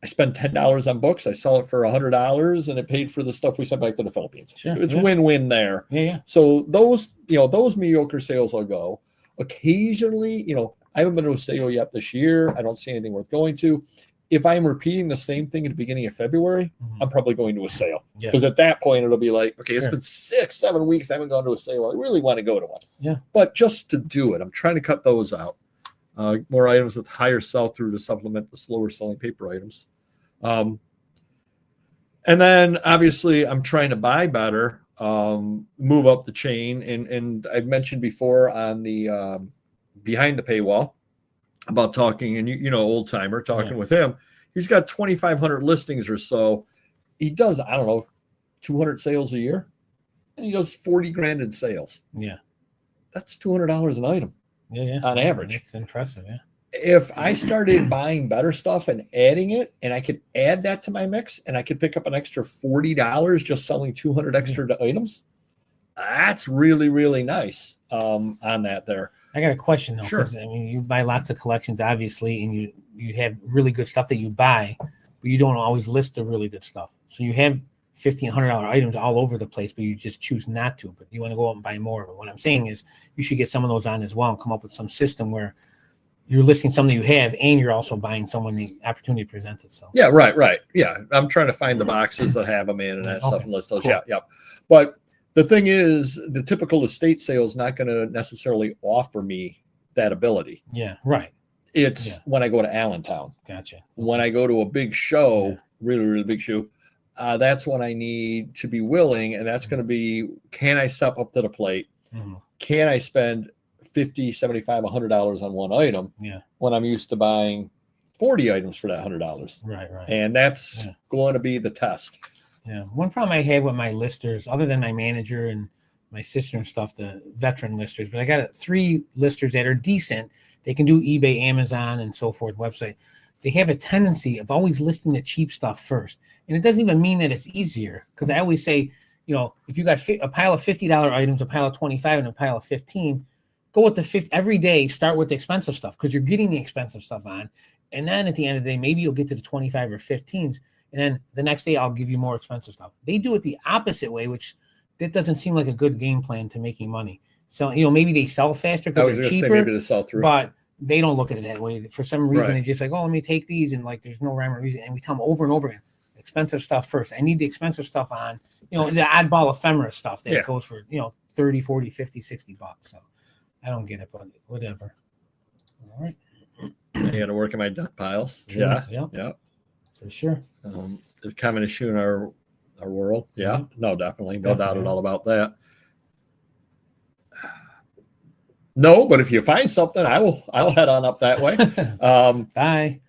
[SPEAKER 2] I spend $10 on books. I sell it for $100, and it paid for the stuff we sent back to the Philippines.
[SPEAKER 1] Sure.
[SPEAKER 2] It's win-win there.
[SPEAKER 1] Yeah.
[SPEAKER 2] So those mediocre sales I'll go. Occasionally, I haven't been to a sale yet this year. I don't see anything worth going to. If I'm repeating the same thing at the beginning of February, I'm probably going to a sale. Because at that point, it'll be like, okay, it's been 6-7 weeks. I haven't gone to a sale. I really want to go to one.
[SPEAKER 1] Yeah.
[SPEAKER 2] But just to do it, I'm trying to cut those out. More items with higher sell-through to supplement the slower selling paper items. And then, obviously, I'm trying to buy better, move up the chain. And I've mentioned before on the Behind the Paywall, about talking, and old timer talking with him. He's got 2,500 listings or so. He does, I don't know, 200 sales a year, and he does 40 grand in sales.
[SPEAKER 1] Yeah,
[SPEAKER 2] that's $200 an item.
[SPEAKER 1] Yeah,
[SPEAKER 2] on average.
[SPEAKER 1] It's impressive. Yeah.
[SPEAKER 2] If I started buying better stuff and adding it, and I could add that to my mix, and I could pick up an extra $40 just selling 200 extra items, that's really, really nice on that there.
[SPEAKER 1] I got a question though,
[SPEAKER 2] Sure.
[SPEAKER 1] because I mean, you buy lots of collections, obviously, and you have really good stuff that you buy, but you don't always list the really good stuff. So you have $1,500 items all over the place, but you just choose not to. But you want to go out and buy more. But what I'm saying is, you should get some of those on as well, and come up with some system where you're listing something you have, and you're also buying some when the opportunity presents itself.
[SPEAKER 2] Yeah, right. Yeah, I'm trying to find the boxes that have them in and that stuff and list those. Cool. Yeah. But the thing is, the typical estate sale is not going to necessarily offer me that ability.
[SPEAKER 1] Yeah, right.
[SPEAKER 2] It's when I go to Allentown.
[SPEAKER 1] Gotcha.
[SPEAKER 2] When I go to a big show, really, really big show, that's when I need to be willing, and that's going to be, can I step up to the plate? Can I spend $50, $75, $100 on one item when I'm used to buying 40 items for that $100?
[SPEAKER 1] Right.
[SPEAKER 2] And that's going to be the test.
[SPEAKER 1] Yeah. One problem I have with my listers, other than my manager and my sister and stuff, the veteran listers, but I got 3 listers that are decent. They can do eBay, Amazon, and so forth website. They have a tendency of always listing the cheap stuff first. And it doesn't even mean that it's easier, because I always say, if you got a pile of $50 items, a pile of 25, and a pile of 15, go with the 50 every day. Start with the expensive stuff, because you're getting the expensive stuff on. And then at the end of the day, maybe you'll get to the 25 or 15s. And then the next day I'll give you more expensive stuff. They do it the opposite way, which that doesn't seem like a good game plan to making money. So, maybe they sell faster because they're cheaper,
[SPEAKER 2] maybe to sell through.
[SPEAKER 1] But they don't look at it that way. For some reason, they just like, let me take these, and like, there's no rhyme or reason. And we tell them over and over again, expensive stuff first. I need the expensive stuff on, the oddball ephemera stuff that goes for, 30, 40, 50, 60 bucks. So I don't get it, but whatever. All right.
[SPEAKER 2] I got to work in my duck piles.
[SPEAKER 1] Sure.
[SPEAKER 2] Yeah.
[SPEAKER 1] For sure.
[SPEAKER 2] It's a common issue in our world. Yeah. No, definitely. No doubt at all about that. No, but if you find something, I'll head on up that way.
[SPEAKER 1] Bye.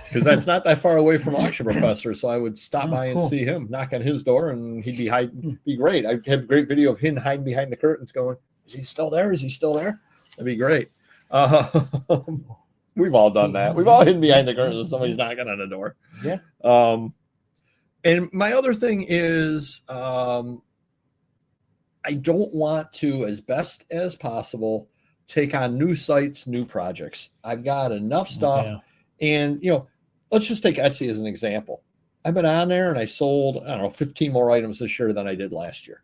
[SPEAKER 2] Because that's not that far away from Auction Professor, so I would stop by and see him, knock on his door, and he'd be hiding. Be great. I'd have a great video of him hiding behind the curtains, going, "Is he still there? Is he still there?" That'd be great. We've all done that. We've all hidden behind the curtains if somebody's knocking on the door.
[SPEAKER 1] Yeah.
[SPEAKER 2] And my other thing is, I don't want to, as best as possible, take on new sites, new projects. I've got enough stuff. And, let's just take Etsy as an example. I've been on there and I sold, 15 more items this year than I did last year.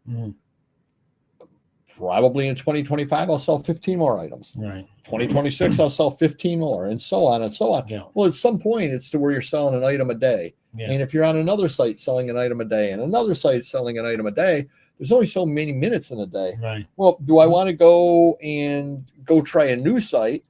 [SPEAKER 2] Probably in 2025, I'll sell 15 more items.
[SPEAKER 1] Right.
[SPEAKER 2] 2026, I'll sell 15 more, and so on and so on.
[SPEAKER 1] Yeah.
[SPEAKER 2] Well, at some point, it's to where you're selling an item a day.
[SPEAKER 1] Yeah.
[SPEAKER 2] And if you're on another site selling an item a day and another site selling an item a day, there's only so many minutes in a day.
[SPEAKER 1] Right.
[SPEAKER 2] Well, do I want to go try a new site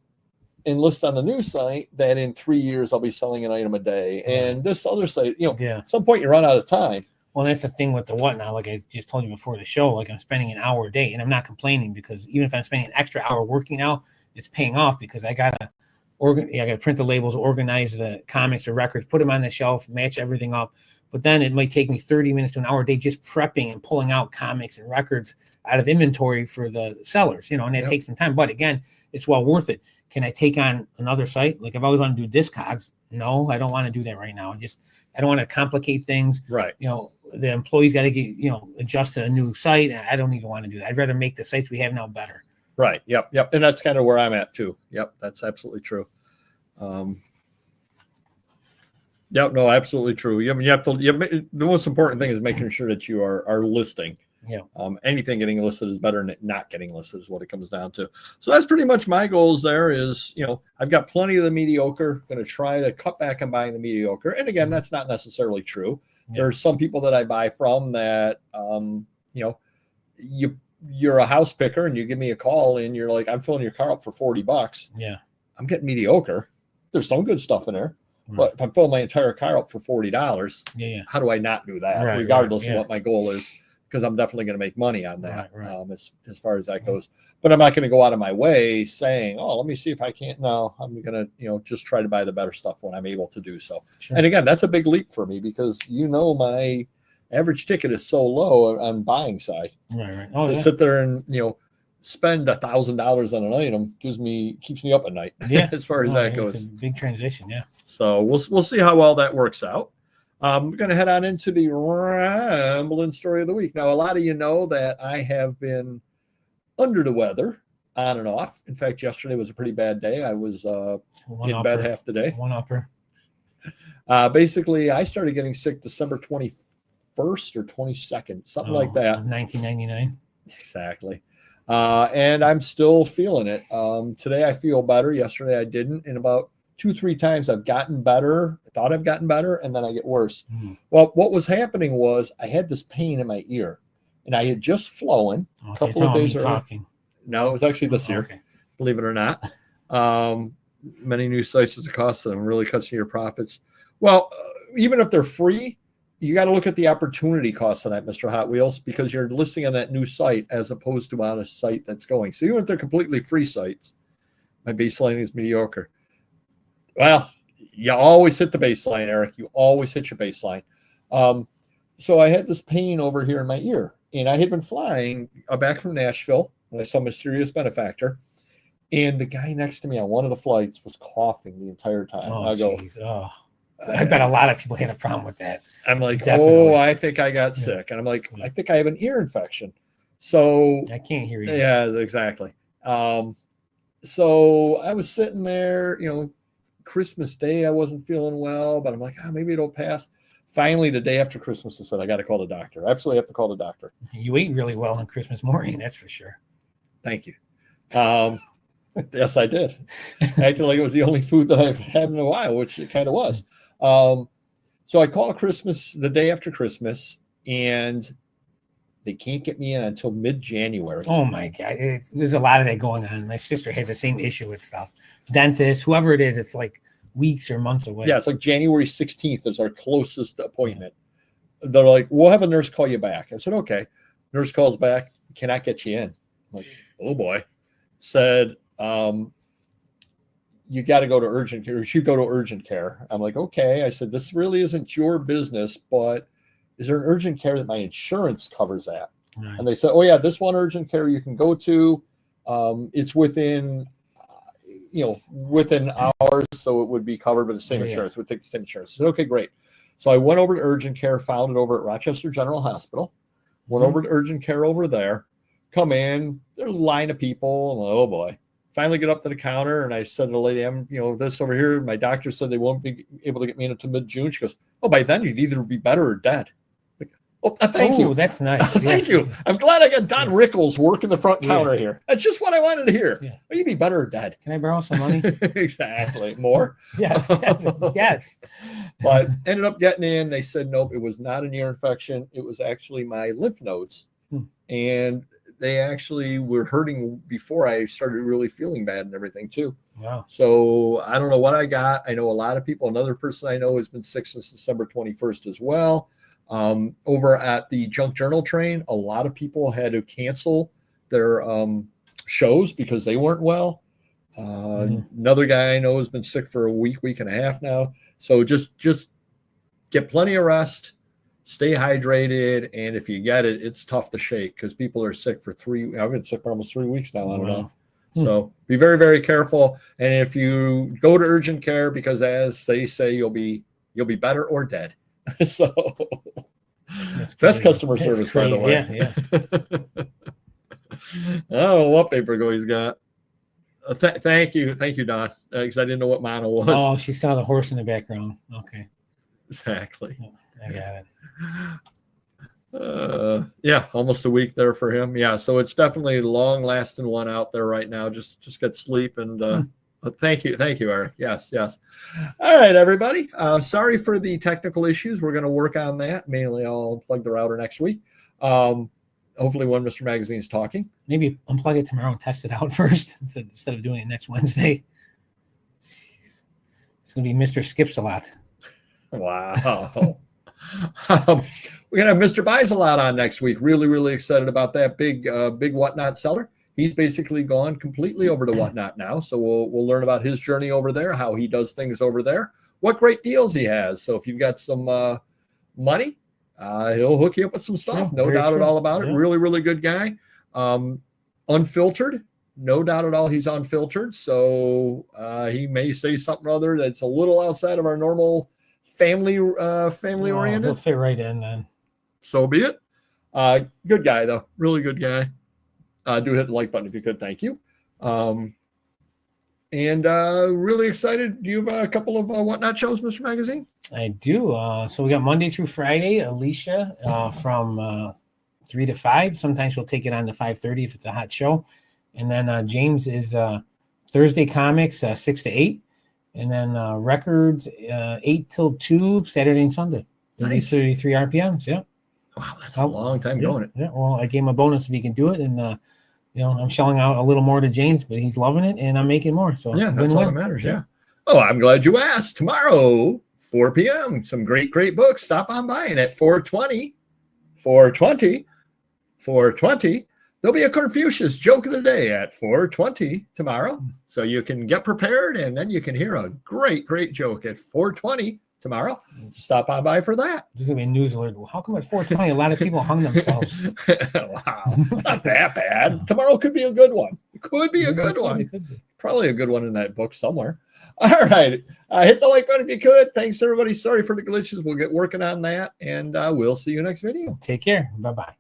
[SPEAKER 2] and list on the new site that in 3 years I'll be selling an item a day? And this other site, at some point you run out of time.
[SPEAKER 1] Well, that's the thing with the whatnot. Like I just told you before the show, like I'm spending an hour a day, and I'm not complaining, because even if I'm spending an extra hour working now, it's paying off, because I gotta print the labels, organize the comics or records, put them on the shelf, match everything up. But then it might take me 30 minutes to an hour a day just prepping and pulling out comics and records out of inventory for the sellers, and that takes some time. But again, it's well worth it. Can I take on another site? Like, if I always want to do Discogs, no, I don't want to do that right now. I don't want to complicate things.
[SPEAKER 2] Right.
[SPEAKER 1] The employees got to get, adjust to a new site. I don't even want to do that. I'd rather make the sites we have now better.
[SPEAKER 2] Right. Yep. And that's kind of where I'm at too. Yep. That's absolutely true. Yep. No, absolutely true. The most important thing is making sure that you are listing.
[SPEAKER 1] Yeah.
[SPEAKER 2] Anything getting listed is better than not getting listed, is what it comes down to. So that's pretty much my goals there is, I've got plenty of the mediocre, going to try to cut back on buying the mediocre. And again, that's not necessarily true. Yeah. There's some people that I buy from that, you're a house picker and you give me a call and you're like, I'm filling your car up for $40.
[SPEAKER 1] Yeah.
[SPEAKER 2] I'm getting mediocre. There's some good stuff in there. Right. But if I'm filling my entire car up for $40, how do I not do that, regardless of what my goal is? Because I'm definitely going to make money on that, as far as that goes. But I'm not going to go out of my way saying, oh, let me see if I can't. No, I'm going to, just try to buy the better stuff when I'm able to do so. Sure. And again, that's a big leap for me, because, my average ticket is so low on buying side.
[SPEAKER 1] Right.
[SPEAKER 2] To sit there and, spend $1,000 on an item keeps me up at night.
[SPEAKER 1] Yeah.
[SPEAKER 2] As far as that goes.
[SPEAKER 1] It's a big transition. Yeah.
[SPEAKER 2] So we'll see how well that works out. We're going to head on into the rambling story of the week. Now, a lot of you know that I have been under the weather on and off. In fact, yesterday was a pretty bad day. I was in bed half the day.
[SPEAKER 1] One upper.
[SPEAKER 2] Basically, I started getting sick December 21st or 22nd, something like that.
[SPEAKER 1] 1999.
[SPEAKER 2] Exactly. And I'm still feeling it. Today I feel better. Yesterday I didn't. And about 2-3 times I've gotten better. I thought I've gotten better, and then I get worse. Well, what was happening was I had this pain in my ear, and I had just flown a couple of days earlier. No, it was actually this year, believe it or not. Many new sites at the cost of them really cuts your profits. Well, even if they're free, you got to look at the opportunity cost of that, Mr. Hot Wheels, because you're listing on that new site as opposed to on a site that's going. So even if they're completely free sites, my baseline is mediocre. Well, you always hit the baseline, Eric. You always hit your baseline. So I had this pain over here in my ear, and I had been flying back from Nashville when I saw Mysterious Benefactor, and the guy next to me on one of the flights was coughing the entire time.
[SPEAKER 1] I bet a lot of people had a problem with that.
[SPEAKER 2] I'm like, definitely. I think I got sick. And I'm like, I think I have an ear infection. So
[SPEAKER 1] I can't hear you.
[SPEAKER 2] Yeah, exactly. So I was sitting there, Christmas Day, I wasn't feeling well, but I'm like, maybe it'll pass. Finally, the day after Christmas, I said, I got to call the doctor. I absolutely have to call the doctor.
[SPEAKER 1] You ate really well on Christmas morning, that's for sure.
[SPEAKER 2] Thank you. Yes, I did. Acting like it was the only food that I've had in a while, which it kind of was. So I call Christmas the day after Christmas, and they can't get me in until mid-January.
[SPEAKER 1] Oh my God. There's a lot of that going on. My sister has the same issue with stuff. Dentist, whoever it is, it's like weeks or months away.
[SPEAKER 2] Yeah, it's like January 16th is our closest appointment. They're like, we'll have a nurse call you back. I said, okay. Nurse calls back, cannot get you in. I'm like, oh boy. Said, you got to go to urgent care. You should go to urgent care. I'm like, okay. I said, this really isn't your business, but is there an urgent care that my insurance covers that? Right. And they said, oh yeah, this one urgent care you can go to. It's within, within hours. So it would be covered by the same insurance. It would take the same insurance. I said, okay, great. So I went over to urgent care, found it over at Rochester General Hospital, went over to urgent care over there, come in, there's a line of people. And oh boy. Finally get up to the counter, and I said to the lady, this over here, my doctor said they won't be able to get me in until mid-June. She goes, oh, by then you'd either be better or dead. Like, Oh, thank you.
[SPEAKER 1] That's nice.
[SPEAKER 2] Thank you. I'm glad I got Don Rickles working the front counter here. That's just what I wanted to hear.
[SPEAKER 1] Yeah.
[SPEAKER 2] You'd be better dead.
[SPEAKER 1] Can I borrow some money?
[SPEAKER 2] Exactly. More?
[SPEAKER 1] Yes. Yes.
[SPEAKER 2] But ended up getting in. They said, nope, it was not an ear infection. It was actually my lymph nodes. And they actually were hurting before I started really feeling bad and everything too.
[SPEAKER 1] Wow.
[SPEAKER 2] So I don't know what I got. I know a lot of people. Another person I know has been sick since December 21st as well. Over at the Junk Journal train, a lot of people had to cancel their shows because they weren't well. Another guy I know has been sick for a week and a half now. So just get plenty of rest, stay hydrated, and if you get it, it's tough to shake because people are sick for I've been sick for almost 3 weeks now on and off. So be very, very careful. And if you go to urgent care, because as they say, you'll be better or dead. So best customer service, by the way.
[SPEAKER 1] Yeah.
[SPEAKER 2] I don't know what paper go he's got. Thank you, Don, because I didn't know what mine was.
[SPEAKER 1] Oh, she saw the horse in the background. Okay,
[SPEAKER 2] exactly.
[SPEAKER 1] I got
[SPEAKER 2] it. Yeah, almost a week there for him. Yeah, so it's definitely a long-lasting one out there right now. Just get sleep and. Thank you, Eric. Yes. All right, everybody. Sorry for the technical issues. We're going to work on that. Mainly, I'll unplug the router next week. Hopefully, when Mr. Magazine's talking.
[SPEAKER 1] Maybe unplug it tomorrow and test it out first instead of doing it next Wednesday. Jeez. It's going to be Mr. Skips a lot.
[SPEAKER 2] Wow. We're going to have Mr. Buys a lot on next week. Really, really excited about that big Whatnot seller. He's basically gone completely over to Whatnot now. So we'll learn about his journey over there, how he does things over there, what great deals he has. So if you've got some money, he'll hook you up with some stuff. No doubt at all about it. Really, really good guy. Unfiltered. No doubt at all he's unfiltered. So he may say something other that's a little outside of our normal family oriented.
[SPEAKER 1] He'll fit right in then.
[SPEAKER 2] So be it. Good guy, though. Really good guy. Do hit the like button if you could. Thank you. And really excited. Do you have a couple of Whatnot shows, Mr. Magazine?
[SPEAKER 1] I do. So we got Monday through Friday, Alicia from 3 to 5. Sometimes we'll take it on to 5:30 if it's a hot show. And then James is Thursday Comics 6 to 8. And then Records 8 till 2, Saturday and Sunday.
[SPEAKER 2] Nice.
[SPEAKER 1] 33 RPMs, yeah.
[SPEAKER 2] Wow, that's a long time going it.
[SPEAKER 1] Yeah, well, I gave him a bonus if he can do it. And, I'm shelling out a little more to James, but he's loving it, and I'm making more. So
[SPEAKER 2] yeah, that's all that matters, yeah. Oh, I'm glad you asked. Tomorrow, 4 p.m., some great books. Stop on by. And at 4:20, there'll be a Confucius joke of the day at 4:20 tomorrow. So you can get prepared, and then you can hear a great joke at 4:20 tomorrow. Stop on by for that.
[SPEAKER 1] This is going to be a news alert. Well, how come at 4:20 a lot of people hung themselves?
[SPEAKER 2] Wow, not that bad. Tomorrow could be a good one. It could be a good one.
[SPEAKER 1] Could be.
[SPEAKER 2] Probably a good one in that book somewhere. All right. Hit the like button if you could. Thanks, everybody. Sorry for the glitches. We'll get working on that, and we'll see you next video.
[SPEAKER 1] Take care. Bye-bye.